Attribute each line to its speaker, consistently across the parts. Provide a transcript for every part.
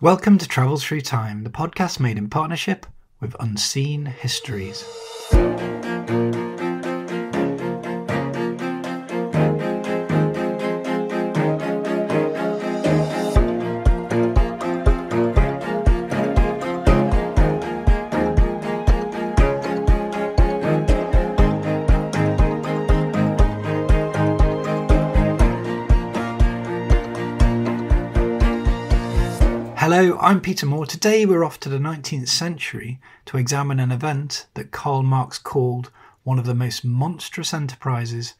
Speaker 1: Welcome to Travels Through Time, the podcast made in partnership with Unseen Histories. Hello, I'm Peter Moore. Today we're off to the 19th century to examine an event that Karl Marx called one of the most monstrous enterprises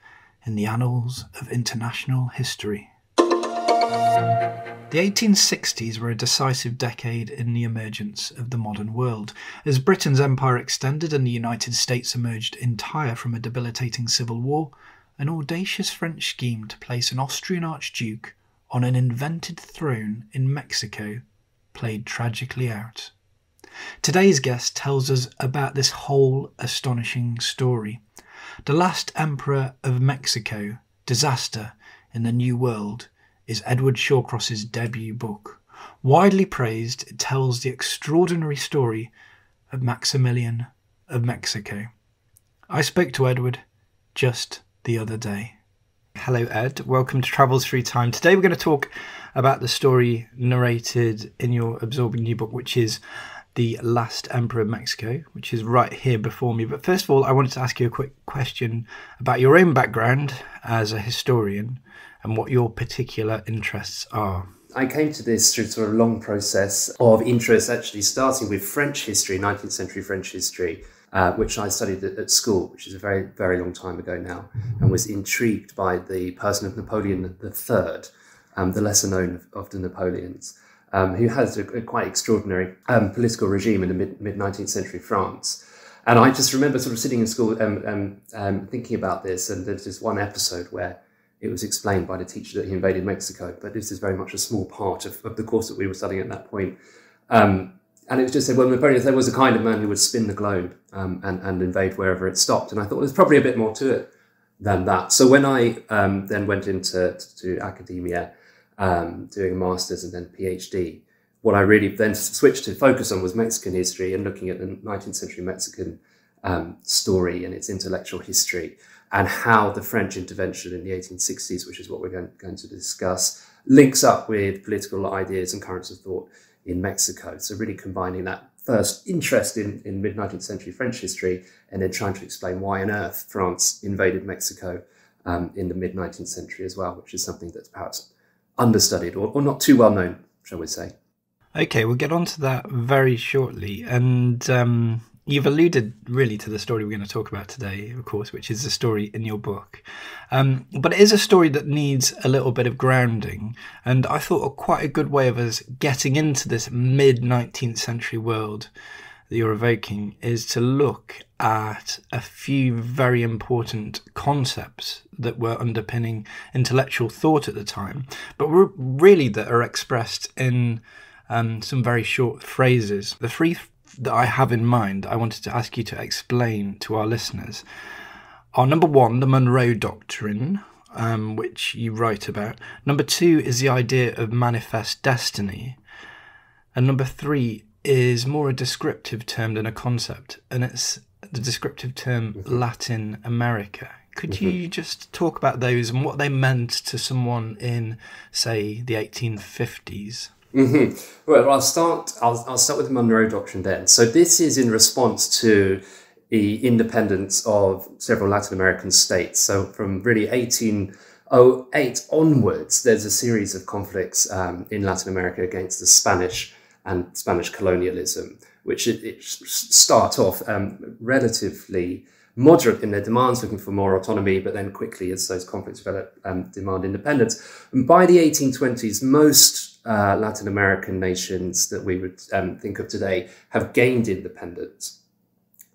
Speaker 1: in the annals of international history. The 1860s were a decisive decade in the emergence of the modern world. As Britain's empire extended and the United States emerged entire from a debilitating civil war, an audacious French scheme to place an Austrian Archduke on an invented throne in Mexico played tragically out. Today's guest tells us about this whole astonishing story. The Last Emperor of Mexico, Disaster in the New World, is Edward Shawcross's debut book. Widely praised, it tells the extraordinary story of Maximilian of Mexico. I spoke to Edward just the other day. Hello Ed, welcome to Travels Through Time. Today we're going to talk about the story narrated in your absorbing new book, which is The Last Emperor of Mexico, which is right here before me. But first of all, I wanted to ask you a quick question about your own background as a historian and what your particular interests are.
Speaker 2: I came to this through sort of a long process of interest, actually starting with French history, 19th century French history, which I studied at school, which is a very, very long time ago now, and was intrigued by the person of Napoleon III, the lesser known of the Napoleons, who has a quite extraordinary political regime in the mid-19th century France. And I just remember sort of sitting in school thinking about this, and there's this one episode where it was explained by the teacher that he invaded Mexico, but this is very much a small part of the course that we were studying at that point. And it was just said, well, Napoleon III was the kind of man who would spin the globe and invade wherever it stopped. And I thought there's probably a bit more to it than that. So when I then went into academia, doing a master's and then PhD, what I really then switched to focus on was Mexican history and looking at the 19th century Mexican story and its intellectual history and how the French intervention in the 1860s, which is what we're going to discuss, links up with political ideas and currents of thought in Mexico. So really combining that first interest in mid-19th century French history and then trying to explain why on earth France invaded Mexico in the mid-19th century as well, which is something that's perhaps understudied or not too well known, shall we say.
Speaker 1: Okay, we'll get on to that very shortly. And you've alluded really to the story we're going to talk about today, of course, which is the story in your book. But it is a story that needs a little bit of grounding. And I thought quite a good way of us getting into this mid-19th century world that you're evoking is to look at a few very important concepts that were underpinning intellectual thought at the time, but really that are expressed in some very short phrases. The three that I have in mind, I wanted to ask you to explain to our listeners are: number one, the Monroe Doctrine, which you write about. Number two is the idea of manifest destiny. And number three is more a descriptive term than a concept, and it's the descriptive term Latin America. Could you just talk about those and what they meant to someone in, say, the 1850s?
Speaker 2: Well, I'll start with the Monroe Doctrine then. So this is in response to the independence of several Latin American states. So from really 1808 onwards, there's a series of conflicts in Latin America against the Spanish and Spanish colonialism, which it start off relatively moderate in their demands, looking for more autonomy, but then quickly, as those conflicts develop, demand independence. And by the 1820s, most Latin American nations that we would think of today have gained independence.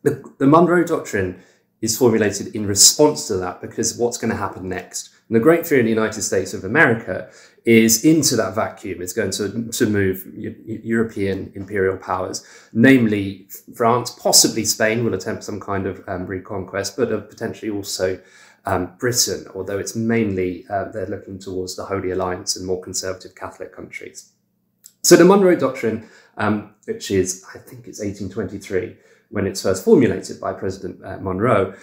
Speaker 2: The Monroe Doctrine is formulated in response to that, because what's going to happen next? And the great fear in the United States of America is into that vacuum. It's going to move European imperial powers, namely France, possibly Spain will attempt some kind of reconquest, but potentially also Britain, although it's mainly they're looking towards the Holy Alliance and more conservative Catholic countries. So the Monroe Doctrine, which is, I think it's 1823, when it's first formulated by President Monroe,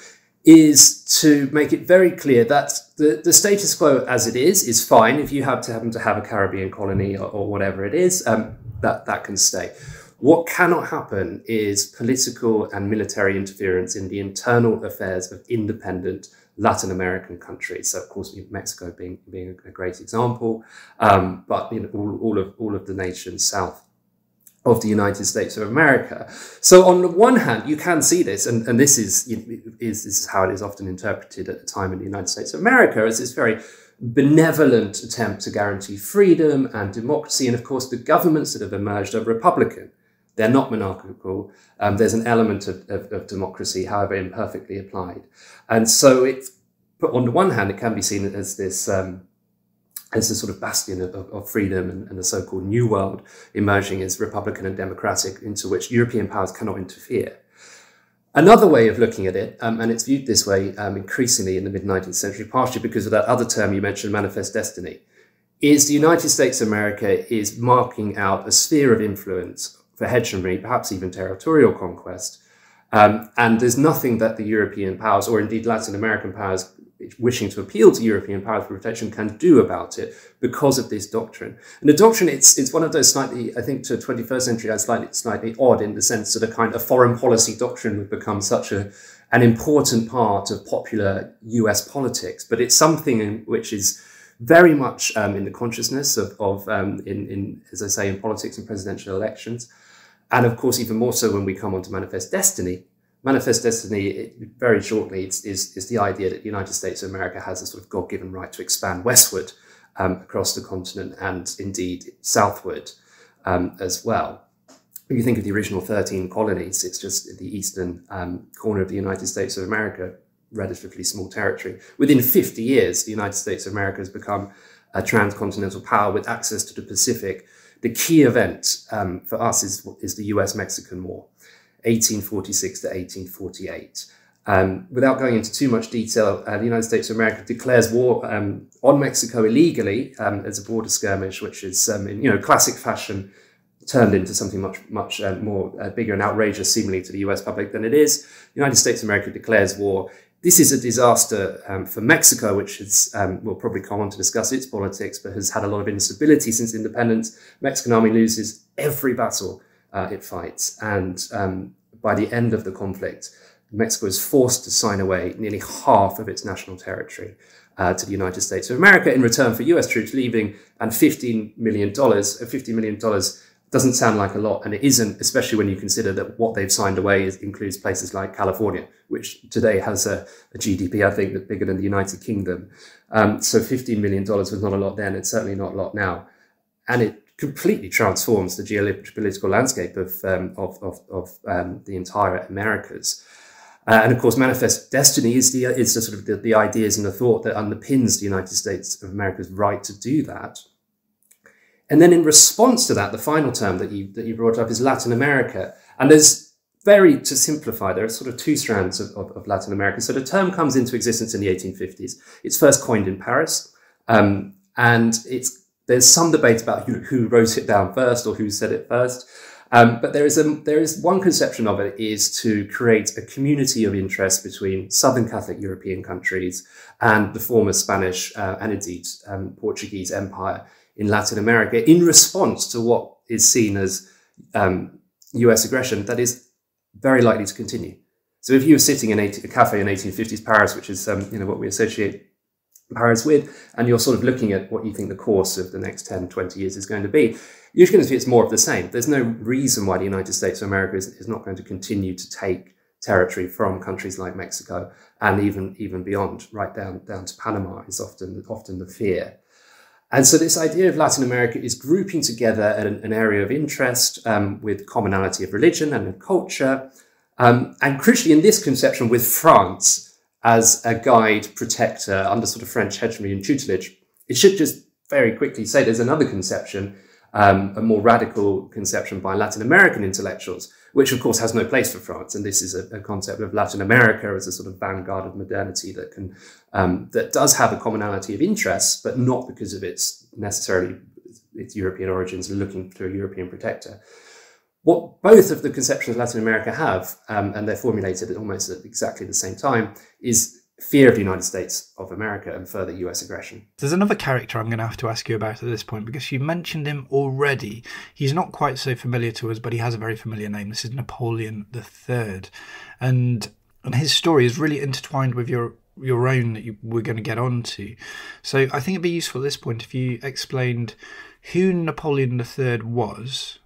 Speaker 2: is to make it very clear that the status quo as it is fine. If you happen to have a Caribbean colony or whatever it is, that can stay. What cannot happen is political and military interference in the internal affairs of independent Latin American countries. So, of course, Mexico being a great example, but all of the nations south of the United States of America. So on the one hand, you can see this, and this is how it is often interpreted at the time in the United States of America, as this very benevolent attempt to guarantee freedom and democracy. And of course, the governments that have emerged are Republican. They're not monarchical. There's an element of democracy, however imperfectly applied. And so but on the one hand, it can be seen as this as a sort of bastion of freedom and the so-called New World emerging as Republican and democratic, into which European powers cannot interfere. Another way of looking at it, and it's viewed this way increasingly in the mid-19th century, partially because of that other term you mentioned, manifest destiny, is the United States of America is marking out a sphere of influence for hegemony, perhaps even territorial conquest. And there's nothing that the European powers, or indeed Latin American powers, wishing to appeal to European powers for protection, can do about it because of this doctrine. And the doctrine, it's one of those slightly, I think, to the 21st century, slightly odd in the sense that a kind of foreign policy doctrine would become such an important part of popular US politics. But it's something which is very much in the consciousness of as I say, in politics and presidential elections. And of course, even more so when we come on to manifest destiny. Manifest destiny, very shortly, is the idea that the United States of America has a sort of God-given right to expand westward across the continent and indeed southward as well. If you think of the original 13 colonies, it's just the eastern corner of the United States of America, relatively small territory. Within 50 years, the United States of America has become a transcontinental power with access to the Pacific. The key event for us is the US-Mexican War, 1846 to 1848. Without going into too much detail, the United States of America declares war on Mexico illegally as a border skirmish, which is, in classic fashion, turned into something much more bigger and outrageous, seemingly to the US public than it is. The United States of America declares war. This is a disaster for Mexico, which is, we'll probably come on to discuss its politics, but has had a lot of instability since independence. Mexican army loses every battle it fights. And by the end of the conflict, Mexico is forced to sign away nearly half of its national territory to the United States of America in return for US troops leaving, and $15 million. $50 million doesn't sound like a lot, and it isn't, especially when you consider that what they've signed away includes places like California, which today has a GDP, I think, that's bigger than the United Kingdom. So $15 million was not a lot then, it's certainly not a lot now. And it completely transforms the geopolitical landscape of the entire Americas. And of course, manifest destiny is the sort of the ideas and the thought that underpins the United States of America's right to do that. And then in response to that, the final term that you brought up is Latin America. And there's to simplify, there are sort of two strands of Latin America. So the term comes into existence in the 1850s. It's first coined in Paris. And there's some debate about who wrote it down first or who said it first. But there is one conception of it is to create a community of interest between Southern Catholic European countries and the former Spanish and indeed Portuguese Empire in Latin America in response to what is seen as US aggression that is very likely to continue. So if you were sitting in a cafe in 1850s Paris, which is what we associate Paris with, and you're sort of looking at what you think the course of the next 10, 20 years is going to be, you're going to see it's more of the same. There's no reason why the United States of America is not going to continue to take territory from countries like Mexico and even beyond, right down to Panama is often the fear. And so this idea of Latin America is grouping together an area of interest with commonality of religion and of culture, and crucially in this conception with France as a guide protector under sort of French hegemony and tutelage. It should just very quickly say there's another conception, a more radical conception by Latin American intellectuals, which of course has no place for France. And this is a concept of Latin America as a sort of vanguard of modernity that does have a commonality of interests, but not because of its necessarily its European origins, looking to a European protector. What both of the conceptions of Latin America have, and they're formulated almost at exactly the same time, is fear of the United States of America and further US aggression.
Speaker 1: There's another character I'm going to have to ask you about at this point, because you mentioned him already. He's not quite so familiar to us, but he has a very familiar name. This is Napoleon III. And his story is really intertwined with your own that we're going to get on to. So I think it'd be useful at this point if you explained who Napoleon III was,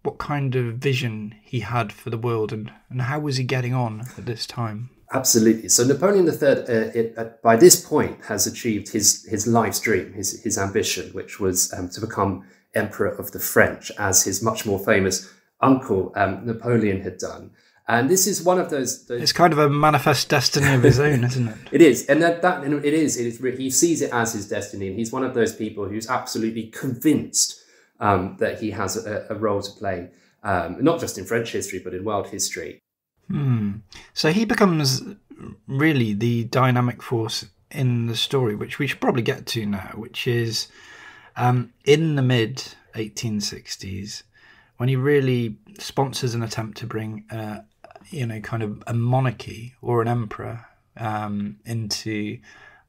Speaker 1: what kind of vision he had for the world, and how was he getting on at this time?
Speaker 2: Absolutely. So Napoleon III, by this point, has achieved his life's dream, his ambition, which was to become Emperor of the French, as his much more famous uncle Napoleon had done. And this is one of those...
Speaker 1: It's kind of a manifest destiny of his own, isn't it?
Speaker 2: It is. And it is. He sees it as his destiny. And he's one of those people who's absolutely convinced that he has a role to play, not just in French history, but in world history.
Speaker 1: So he becomes really the dynamic force in the story, which we should probably get to now, which is in the mid-1860s, when he really sponsors an attempt to bring kind of a monarchy or an emperor into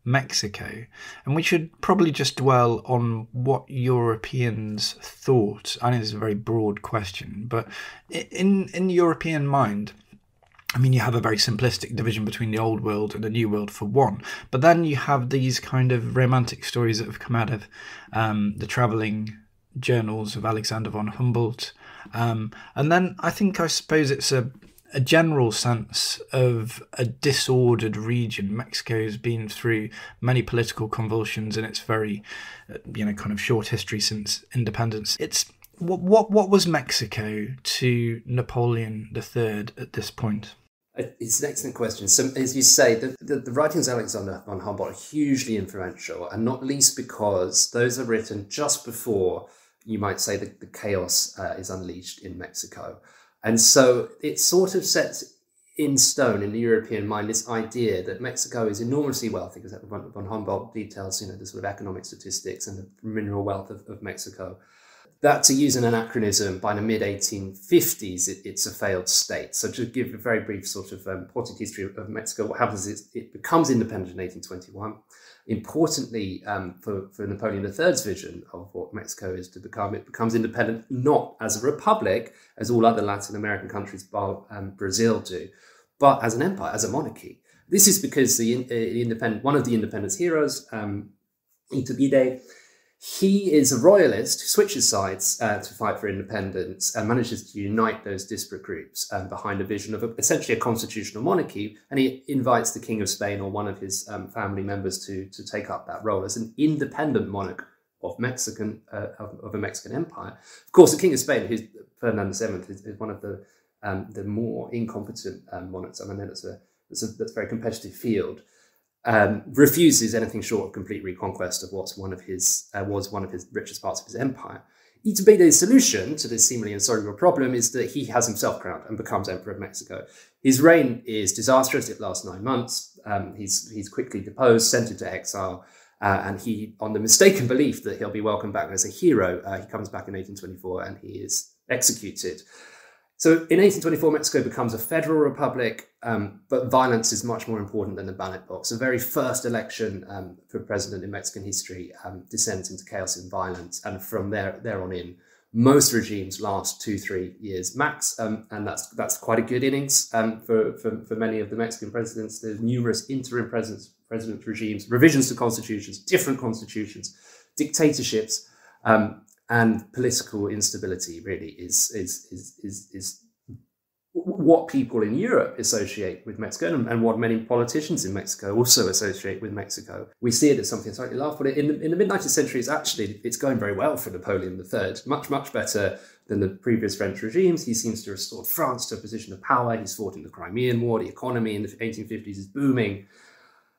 Speaker 1: Mexico. And we should probably just dwell on what Europeans thought. I know this is a very broad question, but in the European mind, I mean, you have a very simplistic division between the old world and the new world for one, but then you have these kind of romantic stories that have come out of the travelling journals of Alexander von Humboldt. And then I suppose it's a general sense of a disordered region. Mexico has been through many political convulsions in its very, kind of short history since independence. What was Mexico to Napoleon III at this point?
Speaker 2: It's an excellent question. So, as you say, the writings of Alexander von Humboldt are hugely influential, and not least because those are written just before, you might say, the chaos is unleashed in Mexico. And so it sort of sets in stone in the European mind this idea that Mexico is enormously wealthy, because von Humboldt details, the sort of economic statistics and the mineral wealth of Mexico. That, to use an anachronism, by the mid-1850s, it's a failed state. So to give a very brief sort of potted history of Mexico, what happens is it becomes independent in 1821. Importantly, for Napoleon III's vision of what Mexico is to become, it becomes independent not as a republic, as all other Latin American countries, bar Brazil, do, but as an empire, as a monarchy. This is because one of the independence heroes, Iturbide, he is a royalist who switches sides to fight for independence and manages to unite those disparate groups behind a vision of essentially a constitutional monarchy. And he invites the King of Spain or one of his family members to take up that role as an independent monarch of a Mexican empire. Of course, the King of Spain, who's Ferdinand VII, is one of the more incompetent monarchs. I mean, that's a very competitive field. Refuses anything short of complete reconquest of was one of his richest parts of his empire. Iturbide's solution to this seemingly insoluble problem is that he has himself crowned and becomes Emperor of Mexico. His reign is disastrous. It lasts 9 months. He's quickly deposed, sent into exile, and he, on the mistaken belief that he'll be welcomed back as a hero, he comes back in 1824 and he is executed. So in 1824, Mexico becomes a federal republic, but violence is much more important than the ballot box. The very first election for president in Mexican history descends into chaos and violence. And from there on in, most regimes last 2-3 years max. And that's quite a good innings for many of the Mexican presidents. There's numerous interim president regimes, revisions to constitutions, different constitutions, dictatorships, and political instability really is what people in Europe associate with Mexico, and what many politicians in Mexico also associate with Mexico. We see it as something slightly laughable. In the mid-19th century, it's going very well for Napoleon III, much better than the previous French regimes. He seems to restore France to a position of power. He's fought in the Crimean War. The economy in the 1850s is booming.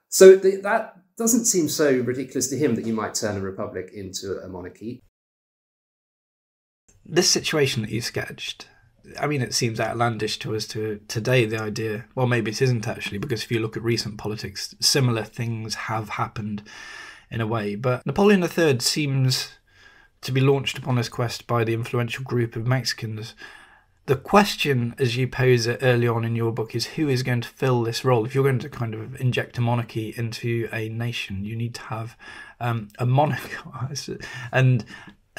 Speaker 2: So that doesn't seem so ridiculous to him that you might turn a republic into a monarchy.
Speaker 1: This situation that you sketched, I mean, it seems outlandish to us today, the idea. Well, maybe it isn't actually, because if you look at recent politics, similar things have happened in a way. But Napoleon III seems to be launched upon this quest by the influential group of Mexicans. The question, as you pose it early on in your book, is who is going to fill this role? If you're going to kind of inject a monarchy into a nation, you need to have a monarch.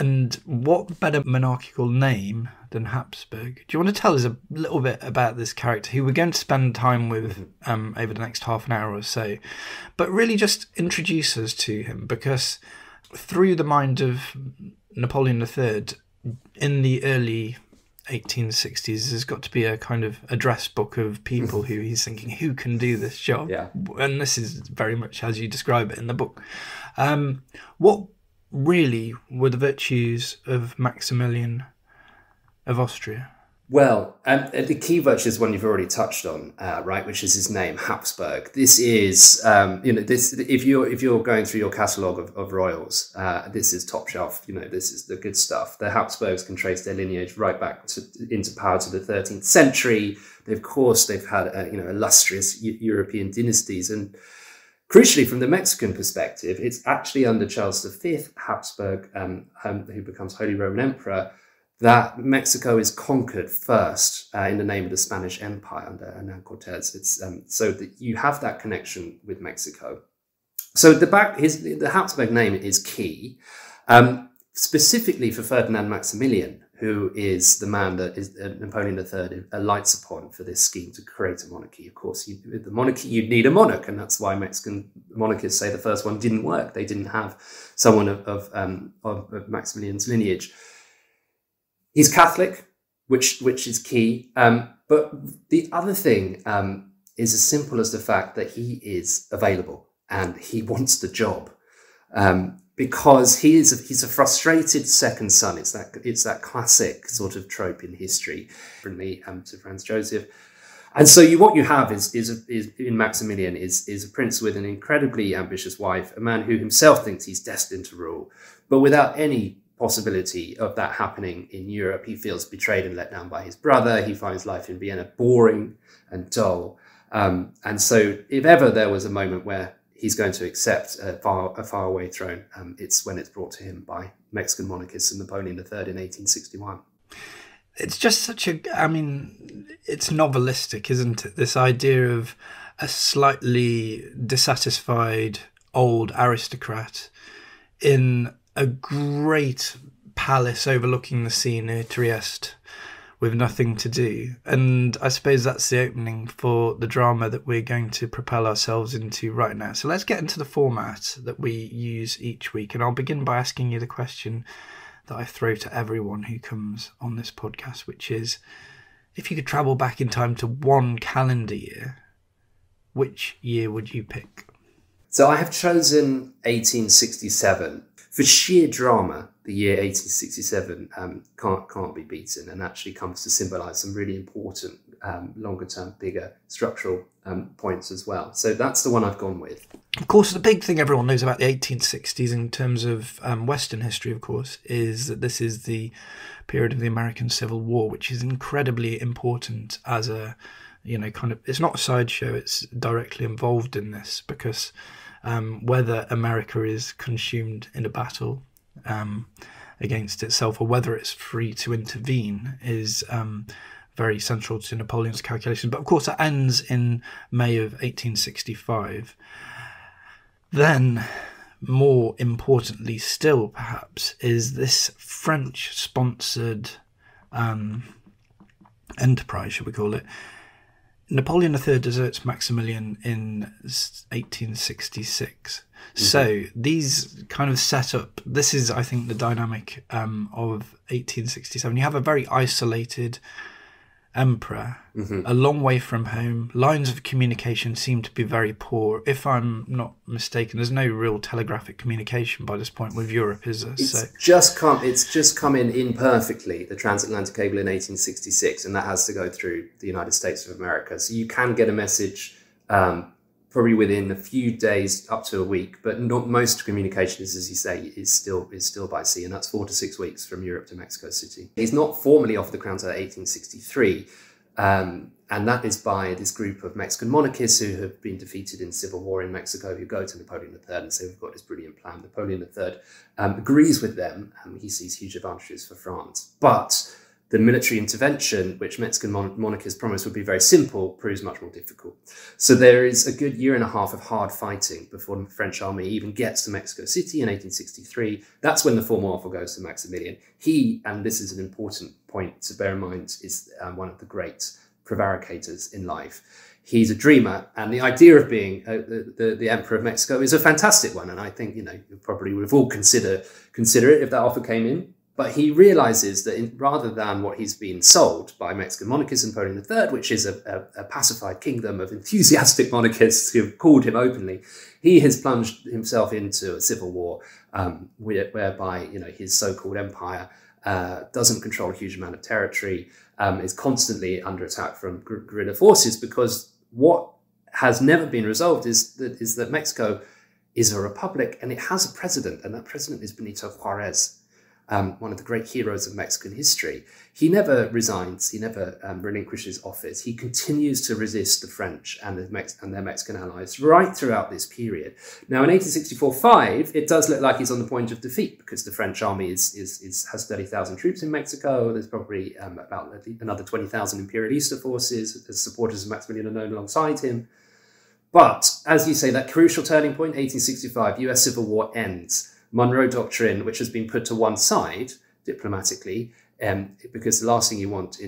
Speaker 1: And what better monarchical name than Habsburg? Do you want to tell us a little bit about this character, who we're going to spend time with over the next half an hour or so, but really just introduce us to him, because through the mind of Napoleon III in the early 1860s, there's got to be a kind of address book of people who he's thinking, who can do this job?
Speaker 2: Yeah.
Speaker 1: And this is very much as you describe it in the book. What really were the virtues of Maximilian of Austria?
Speaker 2: Well, the key virtue is one you've already touched on, right, which is his name, Habsburg. This is, this. If you're going through your catalogue of royals, this is top shelf. This is the good stuff. The Habsburgs can trace their lineage right back into power to the 13th century. Of course, they've had illustrious European dynasties, and crucially, from the Mexican perspective, it's actually under Charles V, Habsburg, who becomes Holy Roman Emperor, that Mexico is conquered first in the name of the Spanish Empire under Hernán Cortés. It's so that you have that connection with Mexico. So the Habsburg name is key, specifically for Ferdinand Maximilian, who is the man that is Napoleon III alights upon for this scheme to create a monarchy. Of course, with the monarchy, you'd need a monarch, and that's why Mexican monarchists say the first one didn't work. They didn't have someone of Maximilian's lineage. He's Catholic, which is key. But the other thing is as simple as the fact that he is available and he wants the job. Because he's a frustrated second son. It's that classic sort of trope in history, differently to Franz Joseph. And so what you have is in Maximilian is a prince with an incredibly ambitious wife, a man who himself thinks he's destined to rule, but without any possibility of that happening in Europe. He feels betrayed and let down by his brother. He finds life in Vienna boring and dull. And so if ever there was a moment where he's going to accept a faraway throne, it's when it's brought to him by Mexican monarchists and Napoleon III in 1861.
Speaker 1: It's just it's novelistic, isn't it? This idea of a slightly dissatisfied old aristocrat in a great palace overlooking the sea near Trieste with nothing to do. And I suppose that's the opening for the drama that we're going to propel ourselves into right now. So let's get into the format that we use each week. And I'll begin by asking you the question that I throw to everyone who comes on this podcast, which is, if you could travel back in time to one calendar year, which year would you pick?
Speaker 2: So I have chosen 1867. For sheer drama, the year 1867 can't be beaten, and actually comes to symbolise some really important, longer-term, bigger structural points as well. So that's the one I've gone with.
Speaker 1: Of course, the big thing everyone knows about the 1860s in terms of Western history, of course, is that this is the period of the American Civil War, which is incredibly important as a, it's not a sideshow, it's directly involved in this, because whether America is consumed in a battle against itself or whether it's free to intervene is very central to Napoleon's calculation. But of course, that ends in May of 1865. Then, more importantly still, perhaps, is this French-sponsored enterprise, should we call it. Napoleon III deserts Maximilian in 1866. Mm-hmm. So these kind of set up, this is, I think, the dynamic of 1867. You have a very isolated emperor, a long way from home. Lines of communication seem to be very poor. If I'm not mistaken, there's no real telegraphic communication by this point with Europe, is there?
Speaker 2: It's just come in imperfectly, the transatlantic cable in 1866, and that has to go through the United States of America. So you can get a message probably within a few days up to a week, but not most communication is, as you say, is still by sea, and that's 4 to 6 weeks from Europe to Mexico City. He's not formally off the crown until 1863, And that is by this group of Mexican monarchists who have been defeated in civil war in Mexico, who go to Napoleon III and say, we've got this brilliant plan. Napoleon III agrees with them. He sees huge advantages for France. But the military intervention, which Mexican monarchists promised would be very simple, proves much more difficult. So there is a good year and a half of hard fighting before the French army even gets to Mexico City in 1863. That's when the formal offer goes to Maximilian. He, and this is an important point to bear in mind, is one of the great prevaricators in life. He's a dreamer, and the idea of being the Emperor of Mexico is a fantastic one. And I think, you probably would have all consider it if that offer came in. But he realizes that rather than what he's been sold by Mexican monarchists and Napoleon III, which is a pacified kingdom of enthusiastic monarchists who have called him openly, he has plunged himself into a civil war whereby his so-called empire doesn't control a huge amount of territory, is constantly under attack from guerrilla forces, because what has never been resolved is that Mexico is a republic and it has a president, and that president is Benito Juarez, one of the great heroes of Mexican history. He never resigns. He never relinquishes office. He continues to resist the French and their Mexican allies right throughout this period. Now, in 1864-5, it does look like he's on the point of defeat, because the French army has 30,000 troops in Mexico. There's probably about another 20,000 Imperialista forces as supporters of Maximilian are known alongside him. But, as you say, that crucial turning point, 1865, US Civil War ends. Monroe Doctrine, which has been put to one side diplomatically, because the last thing you want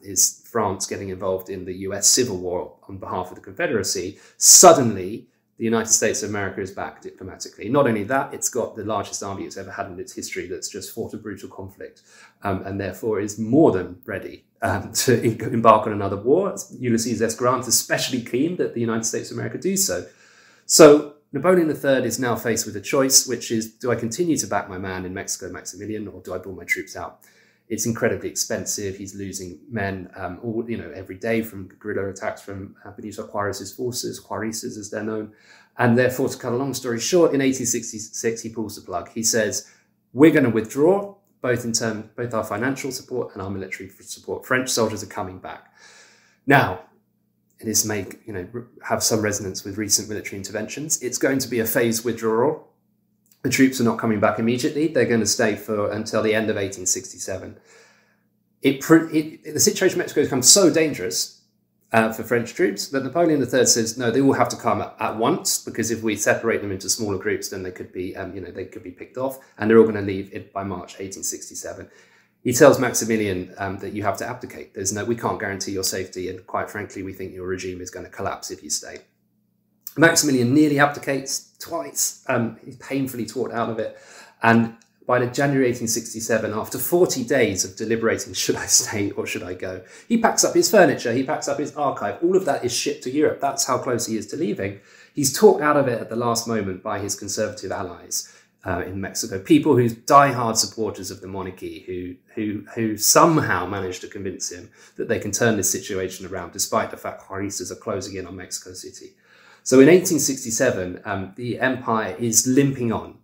Speaker 2: is France getting involved in the US Civil War on behalf of the Confederacy. Suddenly, the United States of America is back diplomatically. Not only that, it's got the largest army it's ever had in its history that's just fought a brutal conflict, and therefore is more than ready to embark on another war. Ulysses S. Grant is especially keen that the United States of America do so. So Napoleon III is now faced with a choice, which is, do I continue to back my man in Mexico, Maximilian, or do I pull my troops out? It's incredibly expensive. He's losing men every day from guerrilla attacks from Benito Juarez's forces, Juaristas as they're known. And therefore, to cut a long story short, in 1866, he pulls the plug. He says, we're going to withdraw, both our financial support and our military support. French soldiers are coming back. Now, this may have some resonance with recent military interventions. It's going to be a phased withdrawal. The troops are not coming back immediately. They're going to stay until the end of 1867. The situation in Mexico becomes so dangerous for French troops that Napoleon III says, no, they all have to come at once, because if we separate them into smaller groups, then they could be picked off, and they're all going to leave it by March 1867. He tells Maximilian that you have to abdicate. We can't guarantee your safety, and quite frankly, we think your regime is going to collapse if you stay. Maximilian nearly abdicates twice. He's painfully talked out of it. And by January 1867, after 40 days of deliberating, should I stay or should I go, he packs up his furniture, he packs up his archive. All of that is shipped to Europe. That's how close he is to leaving. He's talked out of it at the last moment by his conservative allies in Mexico, people who's diehard supporters of the monarchy, who somehow managed to convince him that they can turn this situation around, despite the fact Juaristas are closing in on Mexico City. So in 1867, the empire is limping on.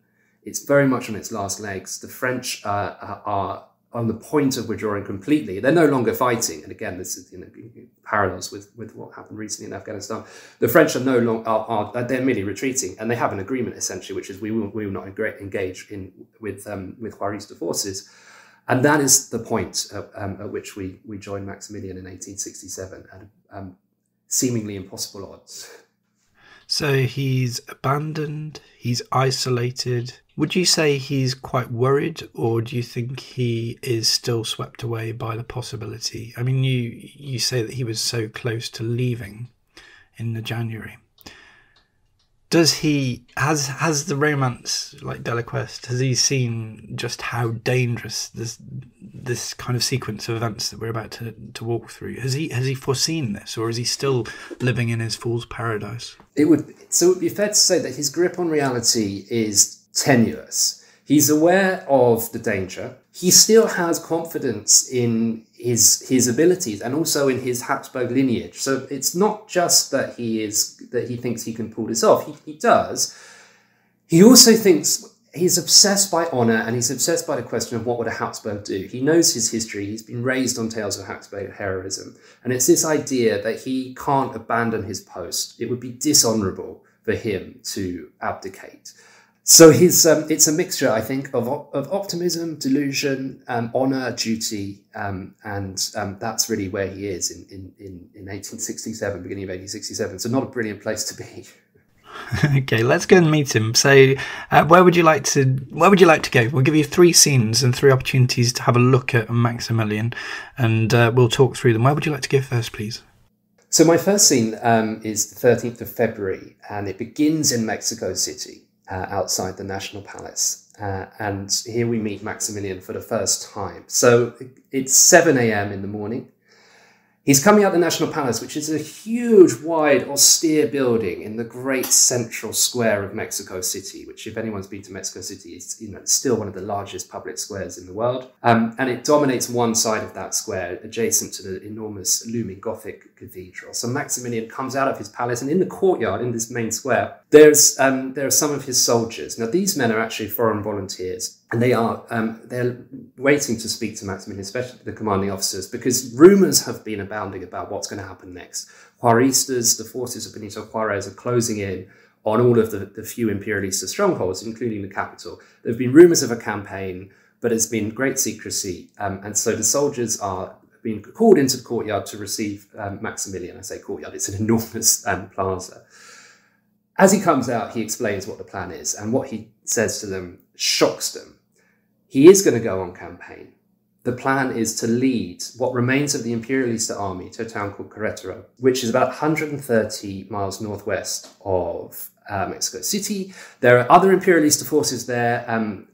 Speaker 2: It's very much on its last legs. The French are on the point of withdrawing completely. They're no longer fighting. And again, this is parallels with what happened recently in Afghanistan. The French are no longer, they're merely retreating, and they have an agreement essentially, which is we will not engage with Juarista forces. And that is the point at which we join Maximilian in 1867 at seemingly impossible odds.
Speaker 1: So he's abandoned, he's isolated. Would you say he's quite worried, or do you think he is still swept away by the possibility? I mean, you say that he was so close to leaving in the January. Has the romance, like Delaquest, has he seen just how dangerous this kind of sequence of events that we're about to walk through? Has he foreseen this, or is he still living in his fool's paradise? It would
Speaker 2: be fair to say that his grip on reality is tenuous. He's aware of the danger. He still has confidence in his abilities and also in his Habsburg lineage. So it's not just that he thinks he can pull this off. He does. He also thinks he's obsessed by honour, and he's obsessed by the question of what would a Habsburg do. He knows his history. He's been raised on tales of Habsburg heroism. And it's this idea that he can't abandon his post. It would be dishonourable for him to abdicate. So it's a mixture, I think, of optimism, delusion, honour, duty, and that's really where he is in 1867, beginning of 1867. So not a brilliant place to be.
Speaker 1: Okay, let's go and meet him. So, where would you like to go? We'll give you 3 scenes and 3 opportunities to have a look at Maximilian, and we'll talk through them. Where would you like to go first, please?
Speaker 2: So my first scene is the 13th of February, and it begins in Mexico City, outside the National Palace. And here we meet Maximilian for the first time. So it's 7 a.m. in the morning. He's coming out the National Palace, which is a huge, wide, austere building in the great central square of Mexico City, which, if anyone's been to Mexico City, is it's still one of the largest public squares in the world. And it dominates one side of that square, adjacent to the enormous looming Gothic cathedral. So Maximilian comes out of his palace, and in the courtyard, in this main square, there are some of his soldiers. Now, these men are actually foreign volunteers, and they're waiting to speak to Maximilian, especially the commanding officers, because rumours have been abounding about what's going to happen next. Juaristas, the forces of Benito Juarez, are closing in on all of the few imperialista strongholds, including the capital. There have been rumours of a campaign, but there's been great secrecy, and so the soldiers are being called into the courtyard to receive Maximilian. I say courtyard, it's an enormous plaza. As he comes out, he explains what the plan is, and what he says to them shocks them. He is going to go on campaign. The plan is to lead what remains of the Imperialista army to a town called Querétaro, which is about 130 miles northwest of Mexico City. There are other Imperialista forces there.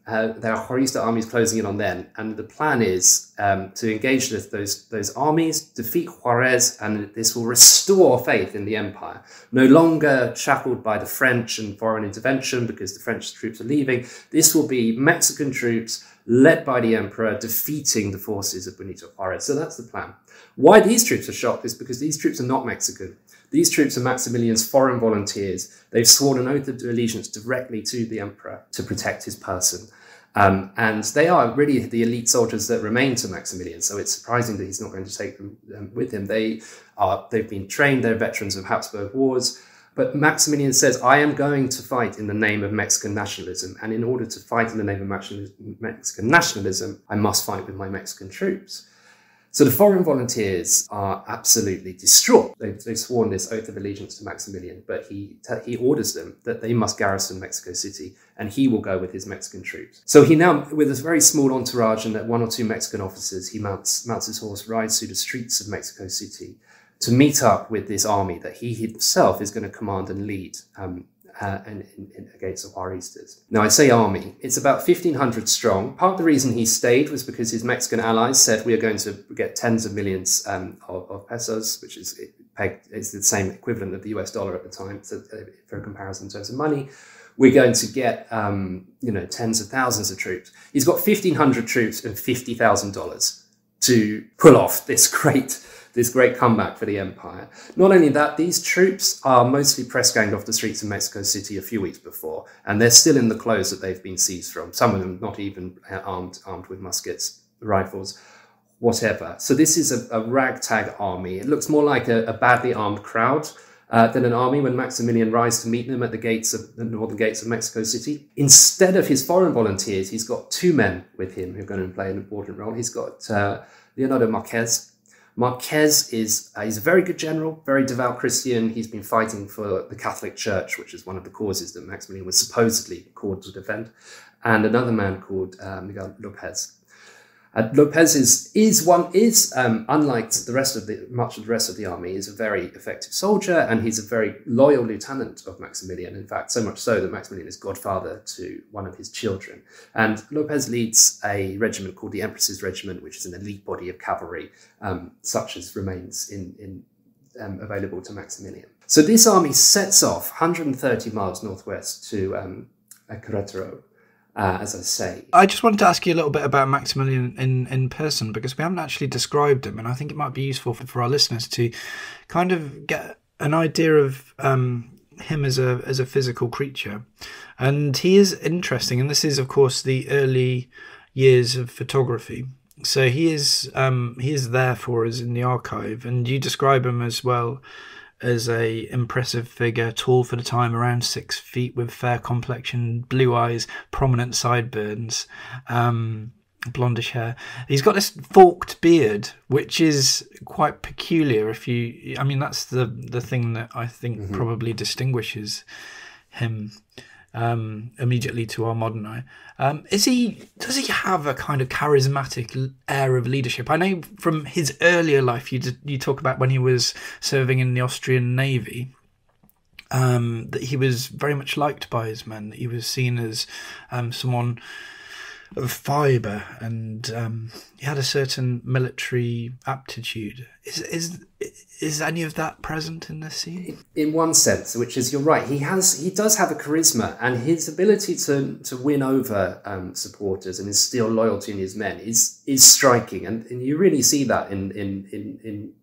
Speaker 2: There are Juarista armies closing in on them. And the plan is to engage those armies, defeat Juarez, and this will restore faith in the empire. No longer shackled by the French and foreign intervention because the French troops are leaving. This will be Mexican troops led by the emperor defeating the forces of Benito Juarez. So that's the plan. Why these troops are shocked is because these troops are not Mexican. These troops are Maximilian's foreign volunteers. They've sworn an oath of allegiance directly to the emperor to protect his person. And they are really the elite soldiers that remain to Maximilian. So it's surprising that he's not going to take them with him. They've been trained, they're veterans of Habsburg wars. But Maximilian says, I am going to fight in the name of Mexican nationalism. And in order to fight in the name of Mexican nationalism, I must fight with my Mexican troops. So the foreign volunteers are absolutely distraught. They've sworn this oath of allegiance to Maximilian, but he orders them that they must garrison Mexico City, and he will go with his Mexican troops. So he now, with a very small entourage and 1 or 2 Mexican officers, he mounts his horse, rides through the streets of Mexico City to meet up with this army that he himself is going to command and lead against the Juaristas. Now, I say army, it's about 1,500 strong. Part of the reason he stayed was because his Mexican allies said, we are going to get tens of millions of pesos, which is the same equivalent of the US dollar at the time, so for a comparison in terms of money. We're going to get tens of thousands of troops. He's got 1,500 troops and $50,000 to pull off this great comeback for the empire. Not only that, these troops are mostly press-ganged off the streets of Mexico City a few weeks before, and they're still in the clothes that they've been seized from. Some of them not even armed with muskets, rifles, whatever. So this is a ragtag army. It looks more like a badly armed crowd than an army when Maximilian rides to meet them at the northern gates of Mexico City. Instead of his foreign volunteers, he's got 2 men with him who are going to play an important role. He's got Leonardo Marquez. Marquez he's a very good general, very devout Christian. He's been fighting for the Catholic Church, which is one of the causes that Maximilian was supposedly called to defend. And another man called Miguel Lopez. Lopez is unlike much of the rest of the army, is a very effective soldier, and he's a very loyal lieutenant of Maximilian. In fact, so much so that Maximilian is godfather to one of his children. And Lopez leads a regiment called the Empress's Regiment, which is an elite body of cavalry, such as remains available to Maximilian. So this army sets off 130 miles northwest to Querétaro. As I say.
Speaker 1: I just wanted to ask you a little bit about Maximilian in person, because we haven't actually described him, and I think it might be useful for our listeners to kind of get an idea of him as a physical creature, and he is interesting. And this is, of course, the early years of photography. So he is there for us in the archive, and you describe him as well as a impressive figure, tall for the time, around 6 feet, with fair complexion, blue eyes, prominent sideburns, blondish hair. He's got this forked beard, which is quite peculiar. I mean, that's the thing that I think probably distinguishes him immediately to our modern eye. Does he have a kind of charismatic air of leadership? I know from his earlier life, you talk about when he was serving in the Austrian Navy, that he was very much liked by his men. That he was seen as someone of fibre, and he had a certain military aptitude. Is any of that present in this scene?
Speaker 2: In one sense, which is, you're right, he does have a charisma, and his ability to win over supporters and instill loyalty in his men is striking, and you really see that in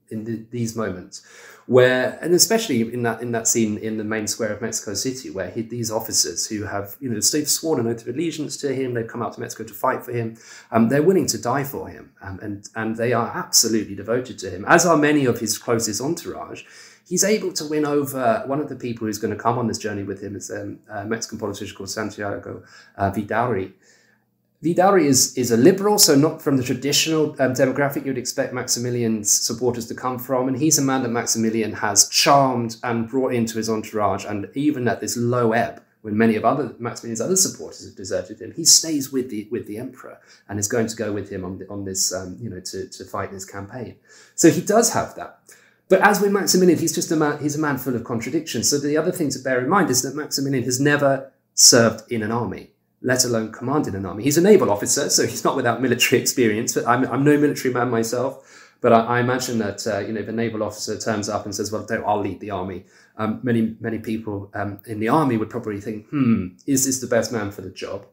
Speaker 2: these moments. Where, and especially in that scene in the main square of Mexico City, where these officers who have, they've sworn an oath of allegiance to him, they've come out to Mexico to fight for him, they're willing to die for him, and they are absolutely devoted to him, as are many of his closest entourage. He's able to win over one of the people who's going to come on this journey with him, is a Mexican politician called Santiago Vidaurri. Vidaurri is a liberal, so not from the traditional demographic you'd expect Maximilian's supporters to come from. And he's a man that Maximilian has charmed and brought into his entourage. And even at this low ebb, when many of Maximilian's other supporters have deserted him, he stays with the emperor and is going to go with him on this, to fight this campaign. So he does have that. But as with Maximilian, he's a man full of contradictions. So the other thing to bear in mind is that Maximilian has never served in an army, let alone commanded an army. He's a naval officer, so he's not without military experience. But I'm no military man myself. But I imagine that if a naval officer turns up and says, "Well, I'll lead the army," many people in the army would probably think, "Is this the best man for the job?"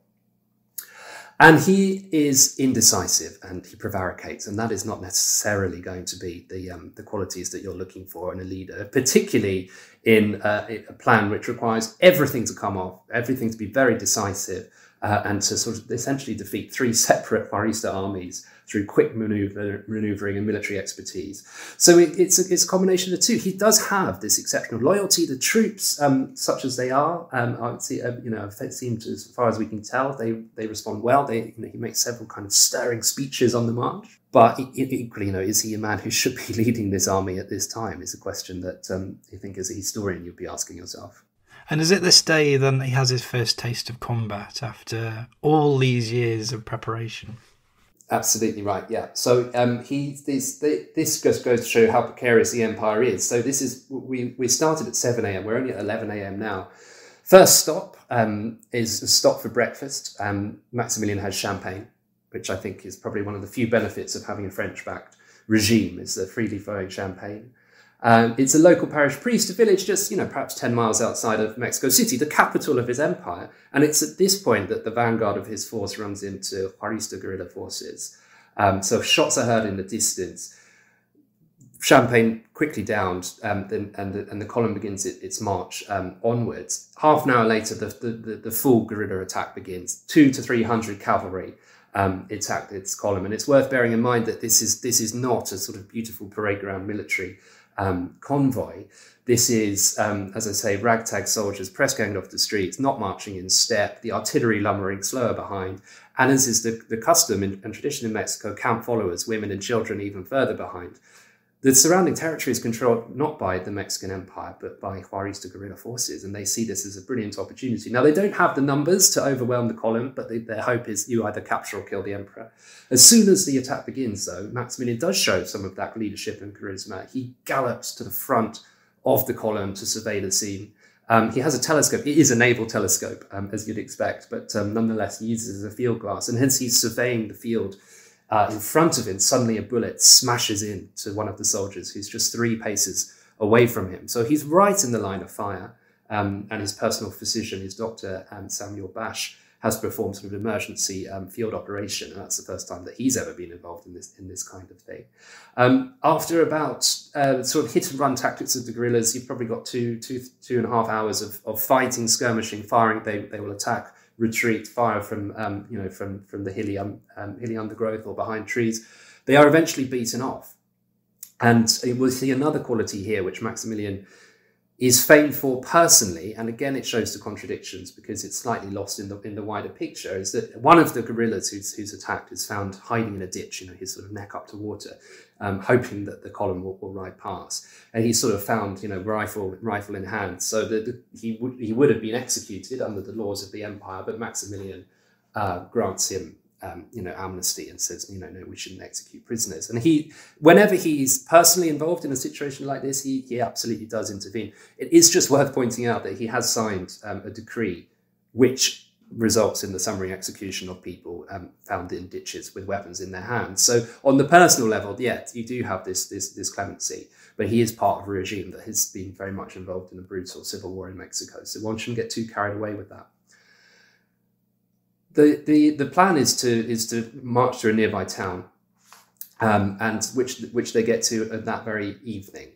Speaker 2: And he is indecisive and he prevaricates, and that is not necessarily going to be the qualities that you're looking for in a leader, particularly in a plan which requires everything to come off, everything to be very decisive, and to sort of essentially defeat 3 separate Juarista armies through quick maneuvering and military expertise. So it's a combination of the two. He does have this exceptional loyalty. The troops, such as they are, I would see, it seems, as far as we can tell, they respond well. He makes several kind of stirring speeches on the march. But equally, is he a man who should be leading this army at this time? Is a question that I think, as a historian, you'd be asking yourself.
Speaker 1: And is it this day then that he has his first taste of combat after all these years of preparation?
Speaker 2: Absolutely right. Yeah. So this just goes to show how precarious the empire is. So we started at 7 a.m. We're only at 11 a.m. now. First stop is a stop for breakfast. Maximilian has champagne, which I think is probably one of the few benefits of having a French-backed regime, is the freely flowing champagne. It's a local parish priest, a village just, perhaps 10 miles outside of Mexico City, the capital of his empire. And it's at this point that the vanguard of his force runs into Juarista guerrilla forces. So shots are heard in the distance. Champagne quickly downed, and the column begins its march onwards. Half an hour later, the full guerrilla attack begins. 200 to 300 cavalry attacked its column. And it's worth bearing in mind that this is not a sort of beautiful parade ground military convoy. This is, as I say, ragtag soldiers press ganged off the streets, not marching in step, the artillery lumbering slower behind, and as is the custom and tradition in Mexico, camp followers, women and children even further behind. The surrounding territory is controlled not by the Mexican Empire, but by Juarista guerrilla forces, and they see this as a brilliant opportunity. Now, they don't have the numbers to overwhelm the column, but their hope is you either capture or kill the emperor. As soon as the attack begins, though, Maximilian does show some of that leadership and charisma. He gallops to the front of the column to survey the scene. He has a telescope. It is a naval telescope, as you'd expect, but nonetheless, he uses a field glass, and hence he's surveying the field. In front of him, suddenly a bullet smashes into one of the soldiers who's just 3 paces away from him. So he's right in the line of fire, and his personal physician, his doctor, Samuel Bash, has performed sort of emergency field operation, and that's the first time that he's ever been involved in this kind of thing. After about sort of hit and run tactics of the guerrillas. You've probably got two and a half hours of fighting, skirmishing, firing. They will attack, retreat, fire from from the hilly undergrowth or behind trees. They are eventually beaten off. And we'll see another quality here, which Maximilian is famed for personally, and again it shows the contradictions because it's slightly lost in the wider picture, is that one of the guerrillas who's attacked is found hiding in a ditch, his sort of neck up to water, hoping that the column will ride past. And he's sort of found, rifle in hand, so that he would have been executed under the laws of the empire, but Maximilian grants him amnesty and says, no, we shouldn't execute prisoners. And whenever he's personally involved in a situation like this, he absolutely does intervene. It is just worth pointing out that he has signed a decree which results in the summary execution of people found in ditches with weapons in their hands. So on the personal level, yeah, you do have this clemency, but he is part of a regime that has been very much involved in a brutal civil war in Mexico. So one shouldn't get too carried away with that. The plan is to march to a nearby town, and which they get to that very evening.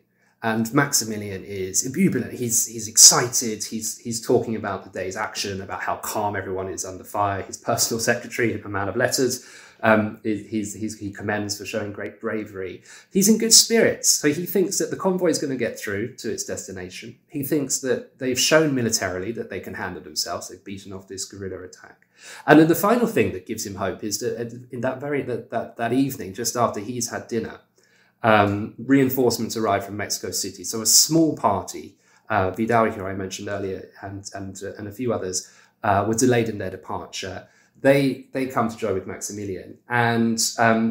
Speaker 2: And Maximilian is jubilant. He's excited. He's talking about the day's action, about how calm everyone is under fire. His personal secretary, a man of letters, he commends for showing great bravery. He's in good spirits. So he thinks that the convoy is going to get through to its destination. He thinks that they've shown militarily that they can handle themselves. They've beaten off this guerrilla attack. And then the final thing that gives him hope is that in that evening, just after he's had dinner, reinforcements arrived from Mexico City. So a small party, Vidal, who I mentioned earlier, and a few others, were delayed in their departure. They come to join with Maximilian, and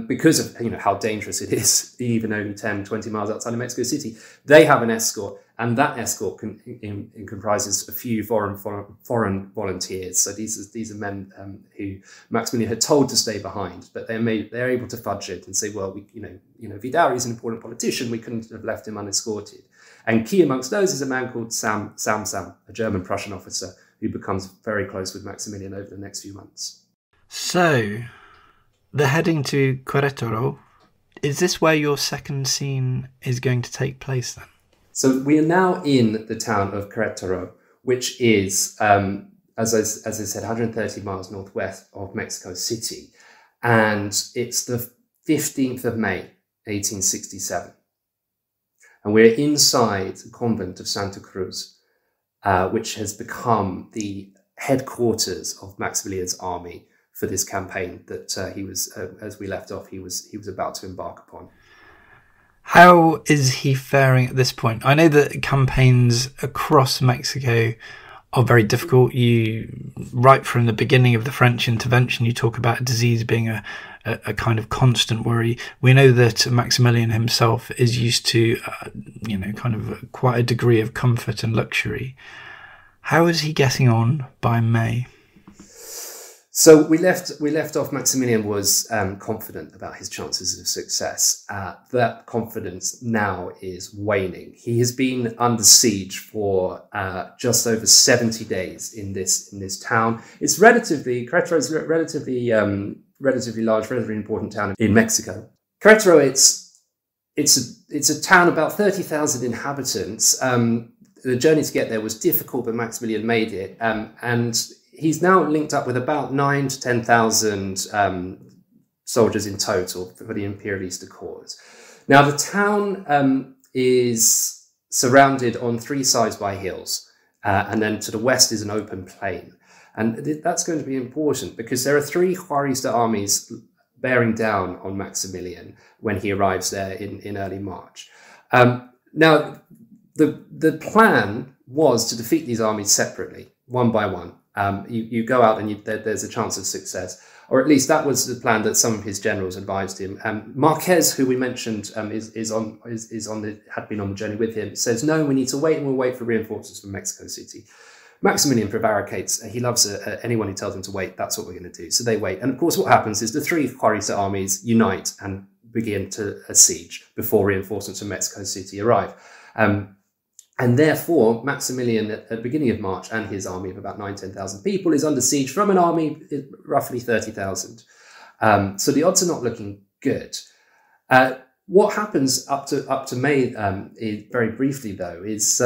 Speaker 2: because of how dangerous it is, even only 10, 20 miles outside of Mexico City, they have an escort, and that escort comprises a few foreign volunteers. So these are men who Maximilian had told to stay behind, but they're able to fudge it and say, well, Vidal is an important politician. We couldn't have left him unescorted. And key amongst those is a man called Sam, a German Prussian officer who becomes very close with Maximilian over the next few months.
Speaker 1: So, they're heading to Querétaro. Is this where your second scene is going to take place then?
Speaker 2: So we are now in the town of Querétaro, which is, as I said, 130 miles northwest of Mexico City. And it's the 15th of May, 1867. And we're inside the convent of Santa Cruz, which has become the headquarters of Maximilian's army for this campaign that he was, as we left off, he was about to embark upon.
Speaker 1: How is he faring at this point? I know that campaigns across Mexico are very difficult. Right from the beginning of the French intervention, you talk about disease being a kind of constant worry. We know that Maximilian himself is used to, kind of quite a degree of comfort and luxury. How is he getting on by May?
Speaker 2: So we left off. Maximilian was confident about his chances of success. That confidence now is waning. He has been under siege for just over 70 days in this town. It's Querétaro is relatively large, relatively important town in Mexico. Querétaro, it's a town about 30,000 inhabitants. The journey to get there was difficult, but Maximilian made it, and he's now linked up with about 9,000 to 10,000 soldiers in total for the Imperialista cause. Now, the town is surrounded on three sides by hills, and then to the west is an open plain. And that's going to be important because there are three Juarista armies bearing down on Maximilian when he arrives there in early March. Now, the plan was to defeat these armies separately, one by one. You go out and there's a chance of success, or at least that was the plan that some of his generals advised him. Marquez, who we mentioned, had been on the journey with him, says, no, we need to wait, and we'll wait for reinforcements from Mexico City. Maximilian prevaricates. He loves anyone who tells him to wait. That's what we're going to do. So they wait. And of course, what happens is the three Juarista armies unite and begin a siege before reinforcements from Mexico City arrive. And therefore, Maximilian, at the beginning of March, and his army of about 10,000 people is under siege from an army roughly 30,000. So the odds are not looking good. What happens up to May, very briefly though, is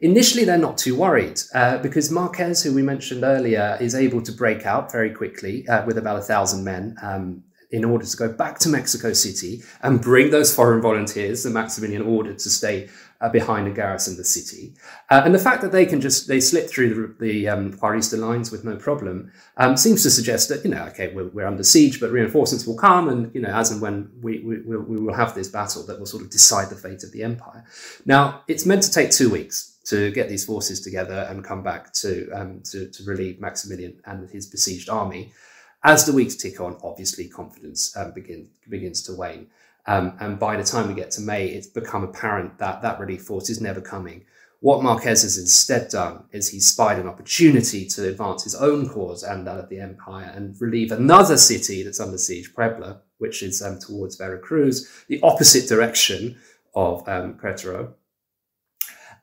Speaker 2: initially they're not too worried because Marquez, who we mentioned earlier, is able to break out very quickly with about 1,000 men in order to go back to Mexico City and bring those foreign volunteers that Maximilian ordered to stay behind and garrison the city. And the fact that they slip through the Juarista lines with no problem seems to suggest that, okay, we're under siege, but reinforcements will come, and, as and when we will have this battle that will sort of decide the fate of the empire. Now, it's meant to take 2 weeks to get these forces together and come back to relieve Maximilian and his besieged army. As the weeks tick on, obviously confidence begins to wane. And by the time we get to May, it's become apparent that that relief force is never coming. What Marquez has instead done is he's spied an opportunity to advance his own cause and that of the empire and relieve another city that's under siege, Puebla, which is towards Veracruz, the opposite direction of Querétaro.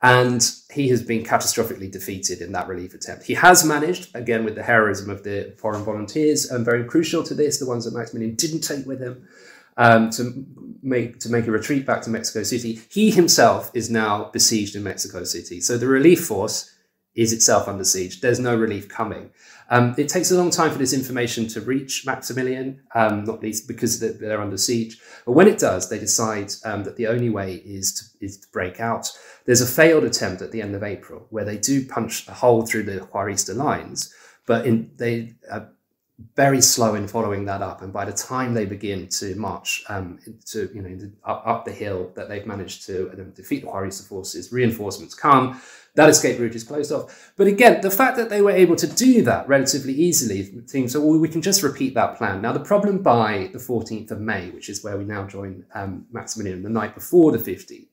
Speaker 2: And he has been catastrophically defeated in that relief attempt. He has managed, again with the heroism of the foreign volunteers, and very crucial to this, the ones that Maximilian didn't take with him, to make a retreat back to Mexico City. He himself is now besieged in Mexico City. So the relief force is itself under siege. There's no relief coming. It takes a long time for this information to reach Maximilian, not least because they're under siege. But when it does, they decide that the only way is to break out. There's a failed attempt at the end of April where they do punch a hole through the Juarista lines, but they are very slow in following that up. And by the time they begin to march up the hill that they've managed to defeat the Juarista forces, reinforcements come. That escape route is closed off. But again, the fact that they were able to do that relatively easily seems so we can just repeat that plan. Now, the problem by the 14th of May, which is where we now join Maximilian the night before the 15th,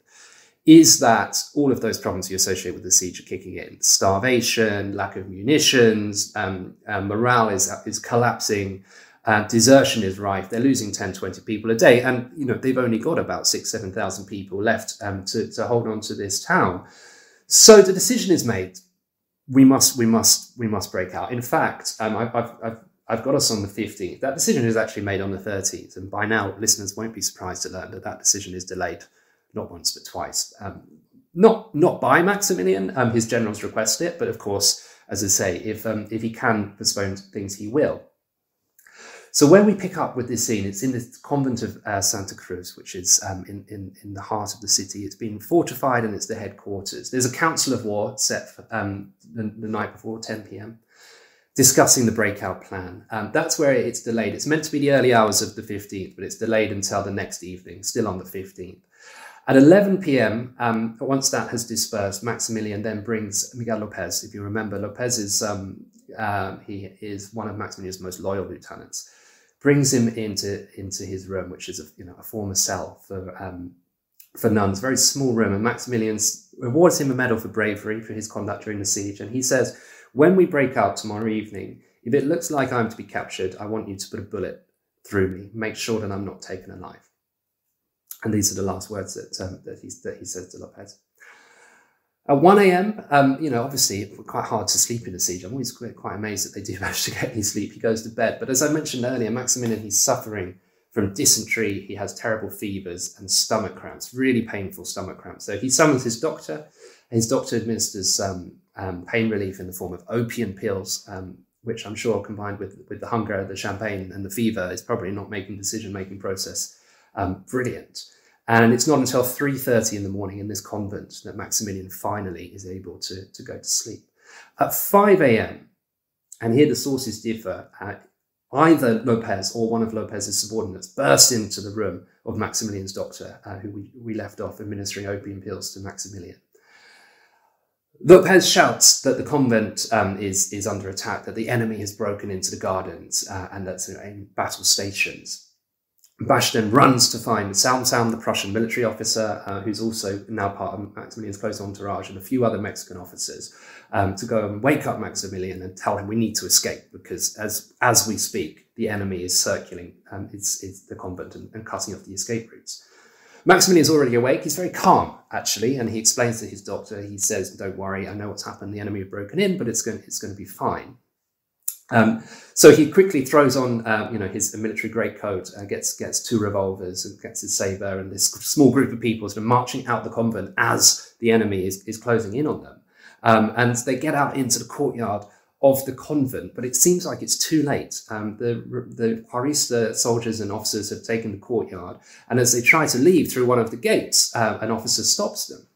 Speaker 2: is that all of those problems you associate with the siege are kicking in. Starvation, lack of munitions, morale is collapsing, desertion is rife. They're losing 10, 20 people a day. And, they've only got about 6,000, 7,000 people left to hold on to this town. So the decision is made. We must break out. In fact, I've got us on the 15th. That decision is actually made on the 13th. And by now, listeners won't be surprised to learn that decision is delayed. Not once, but twice. Not by Maximilian. His generals request it, but of course, as I say, if he can postpone things, he will. So when we pick up with this scene, it's in the convent of Santa Cruz, which is in the heart of the city. It's been fortified and it's the headquarters. There's a council of war set for the night before, 10 p.m., discussing the breakout plan. That's where it's delayed. It's meant to be the early hours of the 15th, but it's delayed until the next evening, still on the 15th. At 11 p.m., once that has dispersed, Maximilian then brings Miguel Lopez. If you remember, Lopez is he is one of Maximilian's most loyal lieutenants. Brings him into his room, which is a former cell for nuns, very small room. And Maximilian awards him a medal for bravery for his conduct during the siege. And he says, "When we break out tomorrow evening, if it looks like I'm to be captured, I want you to put a bullet through me. Make sure that I'm not taken alive." And these are the last words that he says to Lopez. At 1 a.m., obviously it's quite hard to sleep in a siege. I'm always quite amazed that they do manage to get any sleep. He goes to bed. But as I mentioned earlier, Maximilian, he's suffering from dysentery. He has terrible fevers and stomach cramps, really painful stomach cramps. So he summons his doctor. His doctor administers pain relief in the form of opium pills, which I'm sure combined with the hunger, the champagne and the fever is probably not making the decision-making process brilliant. And it's not until 3:30 in the morning in this convent that Maximilian finally is able to go to sleep. At 5 a.m., and here the sources differ, either Lopez or one of Lopez's subordinates burst into the room of Maximilian's doctor, who we left off administering opium pills to Maximilian. Lopez shouts that the convent is under attack, that the enemy has broken into the gardens and that's in battle stations. Basch then runs to find Salm, the Prussian military officer, who's also now part of Maximilian's close entourage, and a few other Mexican officers, to go and wake up Maximilian and tell him we need to escape because as we speak, the enemy is circling it's the convent and cutting off the escape routes. Maximilian is already awake. He's very calm, actually, and he explains to his doctor, he says, "Don't worry, I know what's happened. The enemy have broken in, but it's going to be fine." So he quickly throws on, his military greatcoat, gets 2 revolvers and gets his saber, and this small group of people sort of marching out the convent as the enemy is closing in on them. And they get out into the courtyard of the convent, but it seems like it's too late. The Juarista soldiers and officers have taken the courtyard, and as they try to leave through one of the gates, an officer stops them,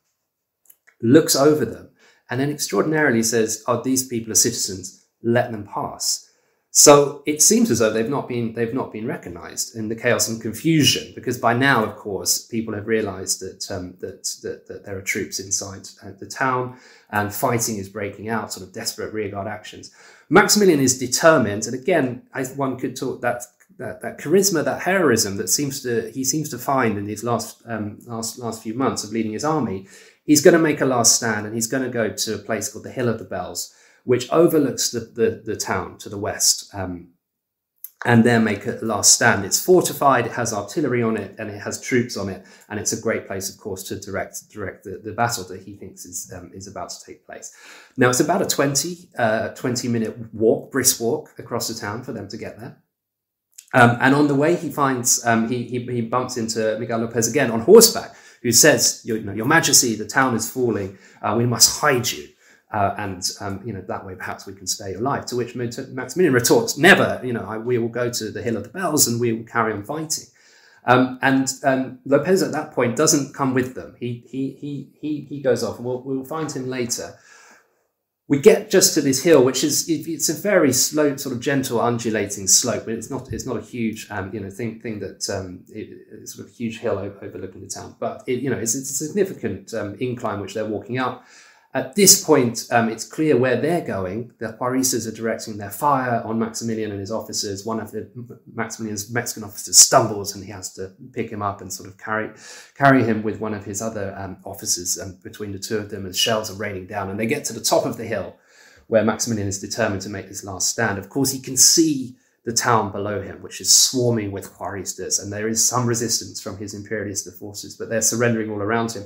Speaker 2: looks over them, and then extraordinarily says, "Oh, these people are citizens, let them pass." So it seems as though they've not been recognised in the chaos and confusion, because by now, of course, people have realised that there are troops inside the town, and fighting is breaking out, sort of desperate rearguard actions. Maximilian is determined, and again, as one could talk that charisma, that heroism that he seems to find in these last few months of leading his army. He's going to make a last stand, and he's going to go to a place called the Hill of the Bells, which overlooks the town to the west, and there make a last stand. It's fortified, it has artillery on it, and it has troops on it, and it's a great place, of course, to direct the battle that he thinks is about to take place. Now, it's about a 20-minute walk, brisk walk across the town for them to get there. And on the way, he finds he bumps into Miguel Lopez again on horseback, who says, "Your Majesty, the town is falling. We must hide you. That way perhaps we can spare your life." To which Maximilian retorts, "Never, we will go to the Hill of the Bells and we will carry on fighting." And Lopez at that point doesn't come with them. He goes off, and we'll find him later. We get just to this hill, which it's a very slow, sort of gentle, undulating slope, but it's not a huge thing that it's sort of huge hill overlooking the town. But it's a significant incline which they're walking up. At this point, it's clear where they're going. The Juaristas are directing their fire on Maximilian and his officers. One of Maximilian's Mexican officers stumbles, and he has to pick him up and sort of carry him with one of his other officers between the two of them, as shells are raining down. And they get to the top of the hill, where Maximilian is determined to make this last stand. Of course, he can see the town below him, which is swarming with Juaristas, and there is some resistance from his imperialist forces, but they're surrendering all around him.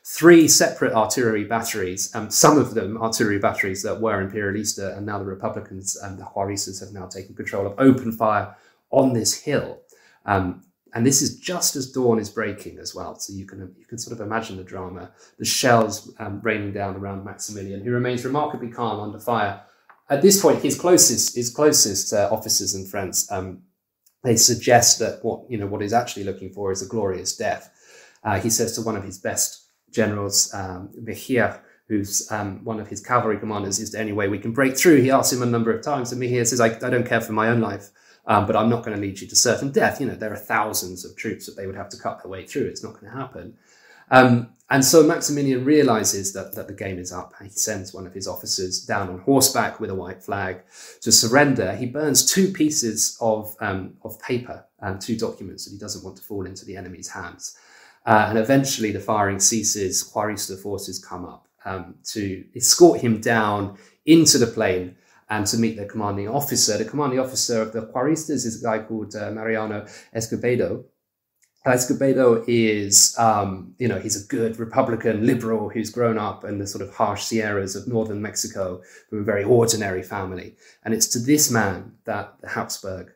Speaker 2: 3 separate artillery batteries, some of them artillery batteries that were imperialista, and now the Republicans and the Juaristas have now taken control of open fire on this hill. And this is just as dawn is breaking as well. So you can sort of imagine the drama, the shells raining down around Maximilian, who remains remarkably calm under fire. At this point, his closest officers and friends, they suggest that what he's actually looking for is a glorious death. He says to one of his best generals, Mejia, who's one of his cavalry commanders, "Is there any way we can break through?" He asks him a number of times, and Mejia says, I don't care for my own life, but I'm not going to lead you to certain death. There are thousands of troops that they would have to cut their way through. It's not going to happen. And so Maximilian realizes that the game is up. He sends one of his officers down on horseback with a white flag to surrender. He burns 2 pieces of paper, 2 documents that he doesn't want to fall into the enemy's hands. And eventually the firing ceases. Juarista forces come up to escort him down into the plain and to meet their commanding officer. The commanding officer of the Juaristas is a guy called Mariano Escobedo. Escobedo is, he's a good Republican liberal who's grown up in the sort of harsh Sierras of northern Mexico from a very ordinary family. And it's to this man that the Habsburg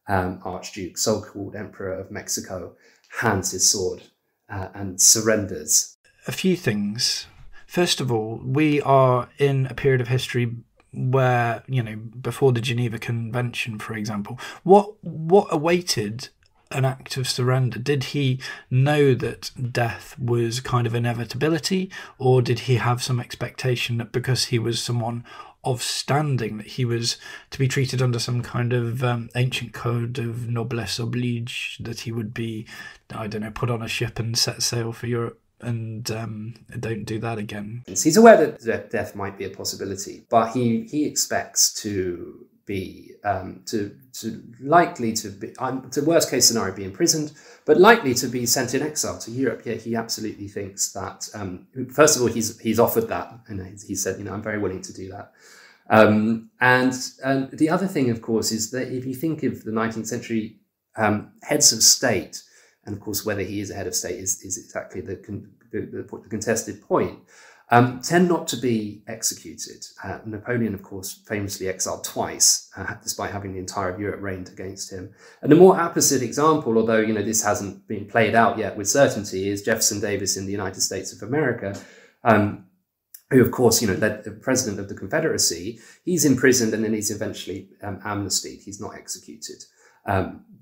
Speaker 2: Archduke, so-called Emperor of Mexico, hands his sword and surrenders.
Speaker 1: A few things. First of all, we are in a period of history where, before the Geneva Convention, for example, what awaited an act of surrender? Did he know that death was kind of inevitability, or did he have some expectation that because he was someone of standing that he was to be treated under some kind of ancient code of noblesse oblige, that he would be, put on a ship and set sail for Europe and don't do that again?
Speaker 2: He's aware that death might be a possibility, but he expects to be likely to be, to worst case scenario, be imprisoned, but likely to be sent in exile to Europe. Yet he absolutely thinks that first of all he's offered that, and he said, I'm very willing to do that. And the other thing, of course, is that if you think of the 19th century heads of state, and of course whether he is a head of state is exactly the contested point. tend not to be executed. Napoleon, of course, famously exiled twice, despite having the entire of Europe rained against him. And the more apposite example, although this hasn't been played out yet with certainty, is Jefferson Davis in the United States of America, who, of course, led the president of the Confederacy. He's imprisoned and then he's eventually amnestied. He's not executed.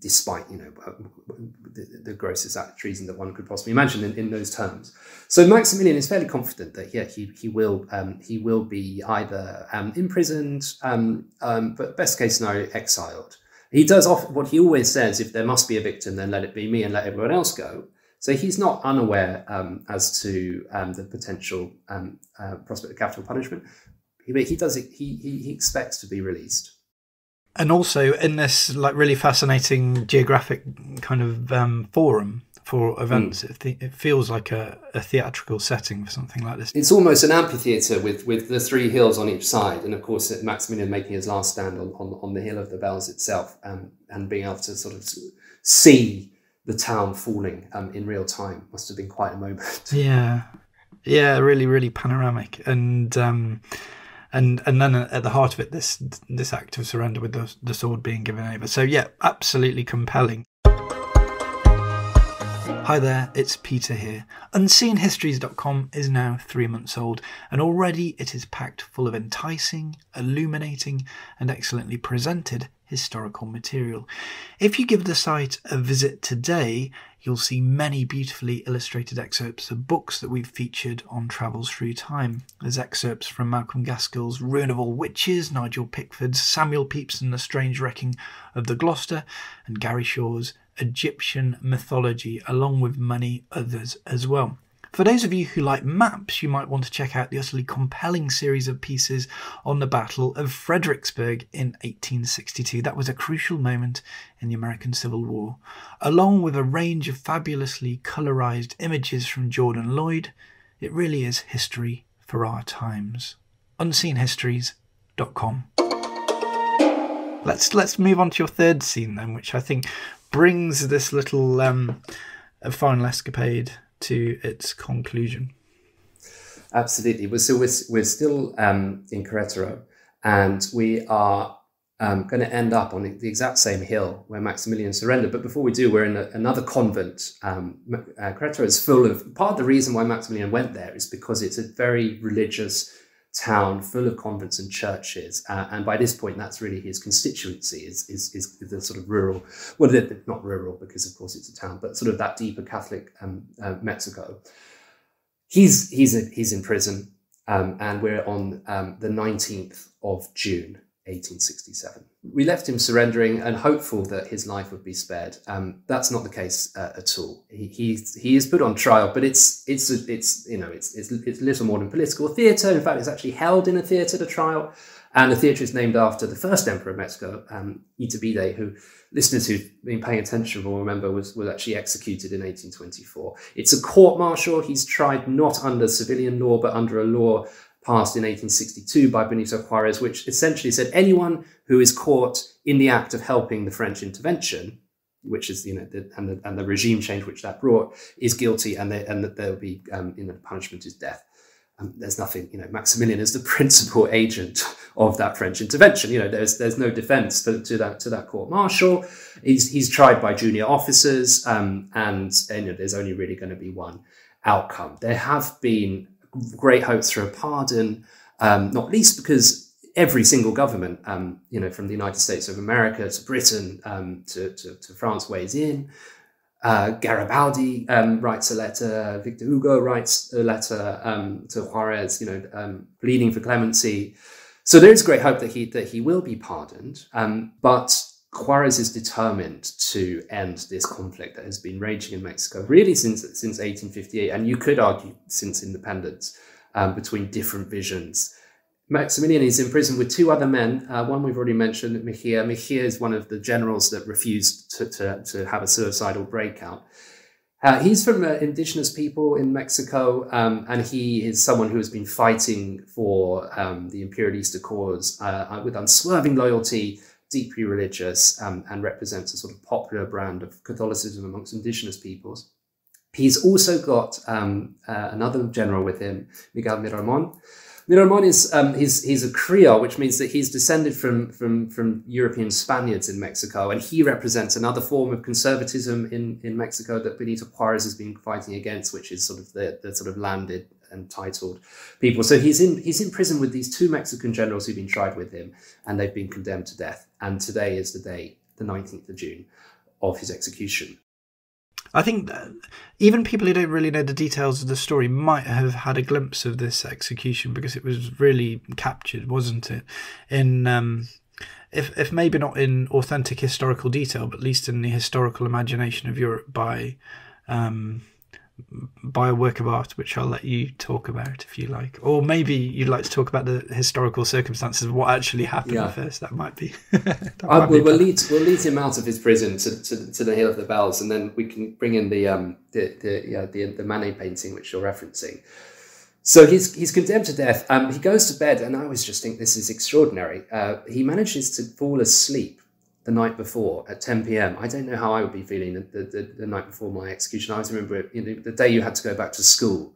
Speaker 2: Despite the grossest act of treason that one could possibly imagine in those terms. So Maximilian is fairly confident that he will be either imprisoned, but best case scenario, exiled. He does what he always says: if there must be a victim, then let it be me and let everyone else go. So he's not unaware as to the potential prospect of capital punishment. He expects to be released.
Speaker 1: And also in this really fascinating geographic kind of forum for events, it feels like a theatrical setting for something like this.
Speaker 2: It's almost an amphitheatre with the three hills on each side. And of course, Maximilian making his last stand on the Hill of the Bells itself, and being able to sort of see the town falling in real time must have been quite a moment.
Speaker 1: Yeah, really, really panoramic. And then at the heart of it, this act of surrender with the sword being given over. So yeah, absolutely compelling. Hi there, it's Peter here. UnseenHistories.com is now 3 months old, and already it is packed full of enticing, illuminating, and excellently presented historical material. If you give the site a visit today, you'll see many beautifully illustrated excerpts of books that we've featured on Travels Through Time. There's excerpts from Malcolm Gaskell's Ruin of All Witches, Nigel Pickford's Samuel Pepys and the Strange Wrecking of the Gloucester, and Gary Shaw's Egyptian Mythology, along with many others as well. For those of you who like maps, you might want to check out the utterly compelling series of pieces on the Battle of Fredericksburg in 1862. That was a crucial moment in the American Civil War, along with a range of fabulously colorized images from Jordan Lloyd. It really is history for our times. UnseenHistories.com. Let's move on to your third scene then, which I think brings this little final escapade to its conclusion.
Speaker 2: Absolutely. We're still in Querétaro, and we are going to end up on the exact same hill where Maximilian surrendered. But before we do, we're in another convent. Querétaro is full of... Part of the reason why Maximilian went there is because it's a very religious town full of convents and churches, and by this point that's really his constituency is the sort of rural, well, not rural because of course it's a town, but sort of that deeper Catholic Mexico. He's in prison, and we're on the 19th of June 1867. We left him surrendering and hopeful that his life would be spared. That's not the case at all. He is put on trial, but it's little more than political theatre. In fact, it's actually held in a theatre, the trial, and the theatre is named after the first emperor of Mexico, Iturbide, who listeners who've been paying attention will remember was actually executed in 1824. It's a court-martial. He's tried not under civilian law, but under a law passed in 1862 by Benito Juarez, which essentially said anyone who is caught in the act of helping the French intervention, which is the regime change which that brought, is guilty, and that there will be the punishment is death. There's nothing, Maximilian is the principal agent of that French intervention. There's no defence to that court martial. He's tried by junior officers, and there's only really going to be one outcome. There have been great hopes for a pardon, not least because every single government, from the United States of America to Britain to France weighs in. Garibaldi writes a letter. Victor Hugo writes a letter to Juarez, pleading for clemency. So there is great hope that he will be pardoned. But Juarez is determined to end this conflict that has been raging in Mexico really since 1858, and you could argue since independence, between different visions. Maximilian is in prison with two other men. One we've already mentioned, Mejia. Mejia is one of the generals that refused to have a suicidal breakout. He's from indigenous people in Mexico, and he is someone who has been fighting for the Imperialista cause with unswerving loyalty, deeply religious, and represents a sort of popular brand of Catholicism amongst indigenous peoples. He's also got another general with him, Miguel Miramon. Miramon is he's a Creole, which means that he's descended from European Spaniards in Mexico, and he represents another form of conservatism in Mexico that Benito Juarez has been fighting against, which is sort of the sort of landed and titled people. So he's in prison with these two Mexican generals who've been tried with him, and they've been condemned to death. And today is the day, the 19th of June, of his execution.
Speaker 1: I think that even people who don't really know the details of the story might have had a glimpse of this execution, because it was really captured, wasn't it? In if maybe not in authentic historical detail, but at least in the historical imagination of Europe by a work of art, which I'll let you talk about if you like, or maybe you'd like to talk about the historical circumstances of what actually happened first. That might be.
Speaker 2: We'll lead him out of his prison to the Hill of the Bells, and then we can bring in the Manet painting which you're referencing. So he's condemned to death. He goes to bed, and I always just think this is extraordinary. He manages to fall asleep the night before at 10 p.m. I don't know how I would be feeling the night before my execution. I always remember the day you had to go back to school.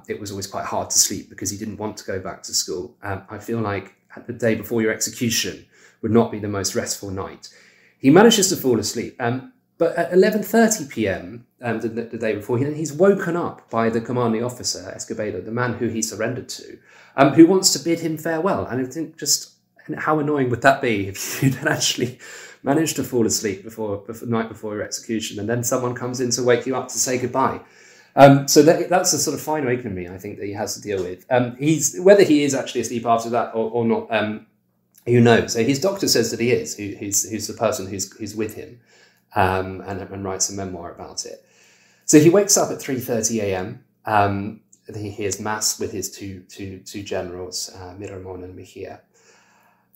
Speaker 2: It was always quite hard to sleep because you didn't want to go back to school. I feel like the day before your execution would not be the most restful night. He manages to fall asleep, but at 11:30 p.m. The day before, he's woken up by the commanding officer, Escobedo, the man who he surrendered to, who wants to bid him farewell. And I think just how annoying would that be if you'd actually managed to fall asleep the night before your execution, and then someone comes in to wake you up to say goodbye. So that's a sort of fine ignominy, I think, that he has to deal with. Whether he is actually asleep after that or not, who knows? So his doctor says that he is, who's the person who's with him, and writes a memoir about it. So he wakes up at 3:30 a.m. He hears mass with his two generals, Miramon and Mejia.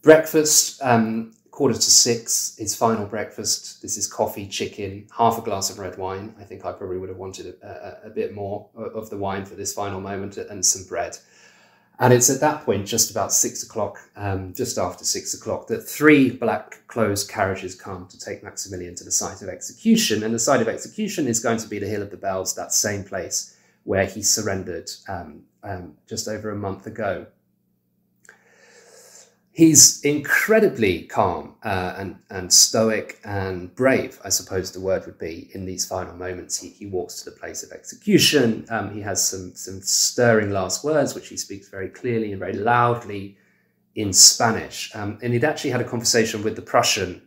Speaker 2: Breakfast, 5:45, his final breakfast. This is coffee, chicken, half a glass of red wine. I think I probably would have wanted a bit more of the wine for this final moment, and some bread. And it's at that point, just about 6 o'clock, just after 6 o'clock, that 3 black closed carriages come to take Maximilian to the site of execution. And the site of execution is going to be the Hill of the Bells, that same place where he surrendered just over a month ago. He's incredibly calm and stoic and brave, I suppose the word would be, in these final moments. He walks to the place of execution. He has some stirring last words, which he speaks very clearly and very loudly in Spanish. And he'd actually had a conversation with the Prussian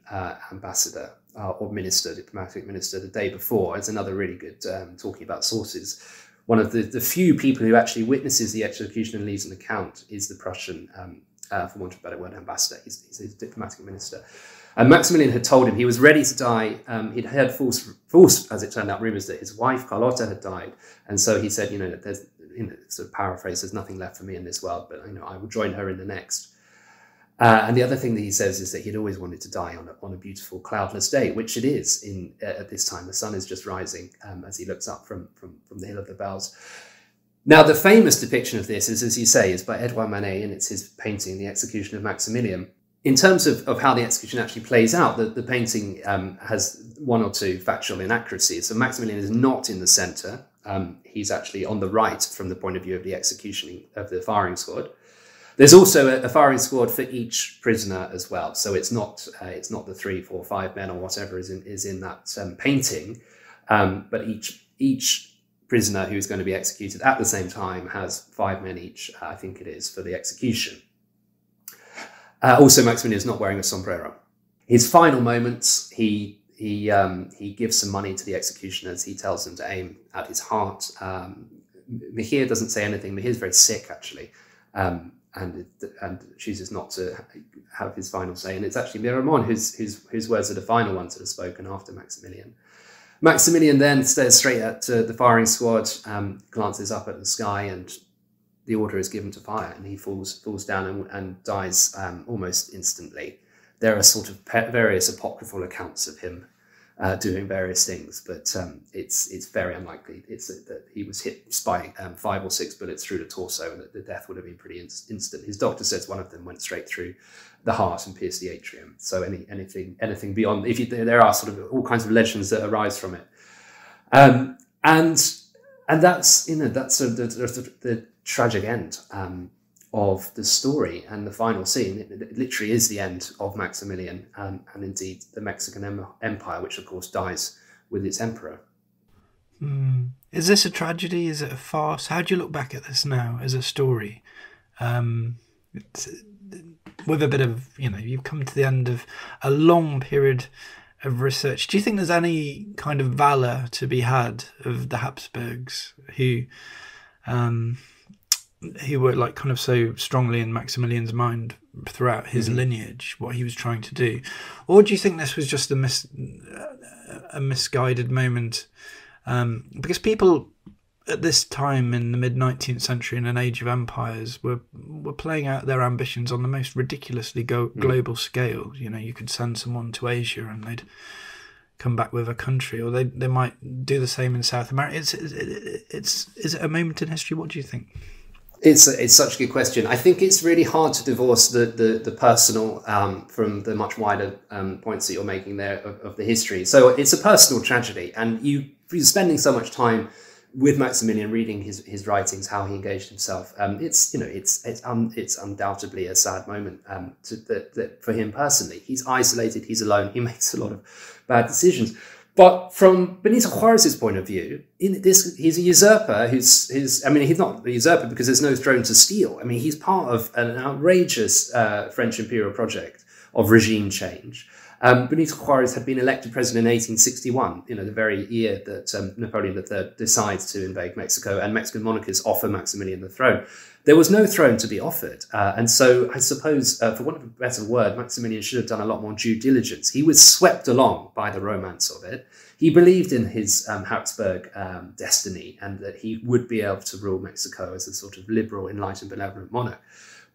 Speaker 2: ambassador or minister, diplomatic minister, the day before. It's another really good talking about sources. One of the few people who actually witnesses the execution and leaves an account is the Prussian for want of a better word, ambassador. He's a diplomatic minister. And Maximilian had told him he was ready to die. He'd heard false, as it turned out, rumours that his wife, Carlotta, had died. And so he said, there's, sort of paraphrase, there's nothing left for me in this world, but, I will join her in the next. And the other thing that he says is that he'd always wanted to die on a beautiful cloudless day, which it is at this time. The sun is just rising as he looks up from the Hill of the Bells. Now, the famous depiction of this is, as you say, is by Edouard Manet, and it's his painting, The Execution of Maximilian. In terms of how the execution actually plays out, the painting has one or two factual inaccuracies. So Maximilian is not in the centre. He's actually on the right from the point of view of the execution of the firing squad. There's also a firing squad for each prisoner as well. So it's not the 3, 4, 5 men or whatever is in that painting, but each prisoner who's going to be executed at the same time has 5 men each, I think it is, for the execution. Also, Maximilian is not wearing a sombrero. His final moments, he gives some money to the executioners. He tells them to aim at his heart. Mejia doesn't say anything. Mejia's very sick, actually, and chooses not to have his final say. And it's actually Miramon whose words are the final ones that are spoken after Maximilian. Maximilian then stares straight at the firing squad, glances up at the sky, and the order is given to fire, and he falls down and dies almost instantly. There are sort of various apocryphal accounts of him doing various things, but it's very unlikely. It's that he was hit by 5 or 6 bullets through the torso, and that the death would have been pretty instant. His doctor says one of them went straight through the heart and pierced the atrium. So anything beyond, there are sort of all kinds of legends that arise from it. And that's the tragic end of the story, and the final scene. It literally is the end of Maximilian, and indeed the Mexican Empire, which of course dies with its emperor.
Speaker 1: Is this a tragedy? Is it a farce? How do you look back at this now as a story? With a bit of, you've come to the end of a long period of research. Do you think there's any kind of valour to be had of the Habsburgs who were like kind of so strongly in Maximilian's mind throughout his lineage, what he was trying to do? Or do you think this was just a misguided moment? Because people at this time in the mid-19th century, in an age of empires, were playing out their ambitions on the most ridiculously global scale. You could send someone to Asia and they'd come back with a country, or they might do the same in South America. Is it a moment in history? What do you think?
Speaker 2: It's such a good question. I think it's really hard to divorce the personal from the much wider points that you're making there of the history. So it's a personal tragedy, and you're spending so much time with Maximilian, reading his writings, how he engaged himself. It's undoubtedly a sad moment for him personally. He's isolated, he's alone, he makes a lot of bad decisions. But from Benito Juarez's point of view, he's a usurper he's not a usurper because there's no throne to steal. I mean, he's part of an outrageous French imperial project of regime change. Benito Juarez had been elected president in 1861, the very year that Napoleon III decides to invade Mexico and Mexican monarchists offer Maximilian the throne. There was no throne to be offered. And so I suppose, for want of a better word, Maximilian should have done a lot more due diligence. He was swept along by the romance of it. He believed in his Habsburg destiny, and that he would be able to rule Mexico as a sort of liberal, enlightened, benevolent monarch.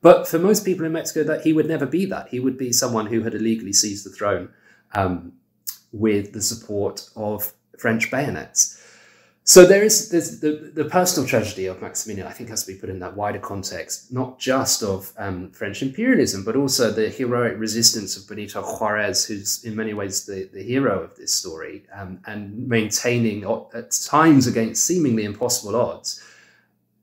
Speaker 2: But for most people in Mexico, that he would never be that. He would be someone who had illegally seized the throne with the support of French bayonets. So there's the personal tragedy of Maximilian, I think, has to be put in that wider context, not just of French imperialism, but also the heroic resistance of Benito Juarez, who's in many ways the hero of this story, and maintaining at times against seemingly impossible odds,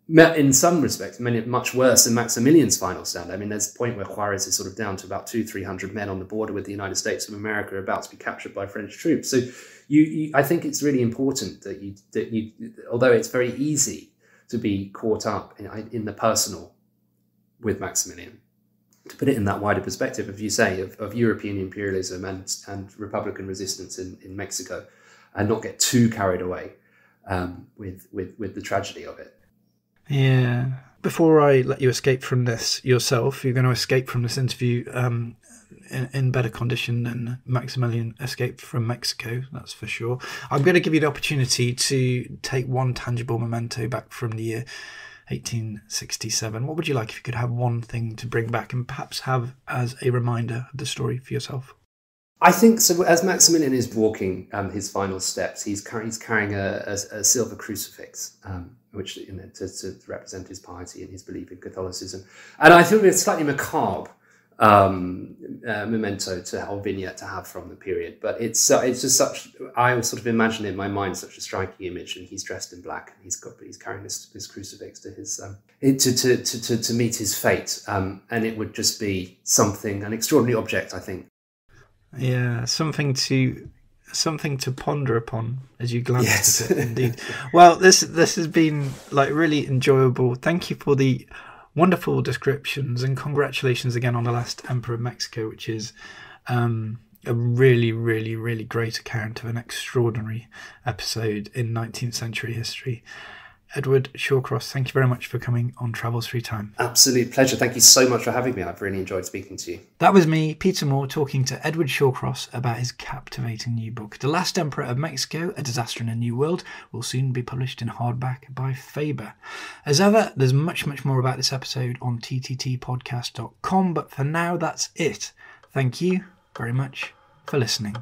Speaker 2: in some respects, much worse than Maximilian's final stand. I mean, there's a point where Juarez is sort of down to about 200-300 men on the border with the United States of America, about to be captured by French troops. So I think it's really important that you, although it's very easy to be caught up in the personal with Maximilian, to put it in that wider perspective, as you say, of European imperialism and Republican resistance in Mexico, and not get too carried away with the tragedy of it.
Speaker 1: Yeah. Before I let you escape from this yourself, you're going to escape from this interview in better condition than Maximilian escaped from Mexico, that's for sure. I'm going to give you the opportunity to take one tangible memento back from the year 1867. What would you like if you could have one thing to bring back and perhaps have as a reminder of the story for yourself?
Speaker 2: I think so. As Maximilian is walking his final steps, he's carrying a silver crucifix, which to represent his piety and his belief in Catholicism. And I think it's slightly macabre memento or vignette to have from the period, but it's just such. I sort of imagine in my mind such a striking image, and he's dressed in black, and he's carrying this crucifix to his to meet his fate, and it would just be an extraordinary object, I think.
Speaker 1: Yeah, something to ponder upon as you glance at it, indeed. Well, this has been really enjoyable. Thank you for the wonderful descriptions, and congratulations again on The Last Emperor of Mexico, which is a really, really, really great account of an extraordinary episode in 19th century history. Edward Shawcross, thank you very much for coming on Travels Through Time.
Speaker 2: Absolute pleasure. Thank you so much for having me. I've really enjoyed speaking to you.
Speaker 1: That was me, Peter Moore, talking to Edward Shawcross about his captivating new book. The Last Emperor of Mexico, A Disaster in a New World, will soon be published in hardback by Faber. As ever, there's much, much more about this episode on tttpodcast.com, but for now, that's it. Thank you very much for listening.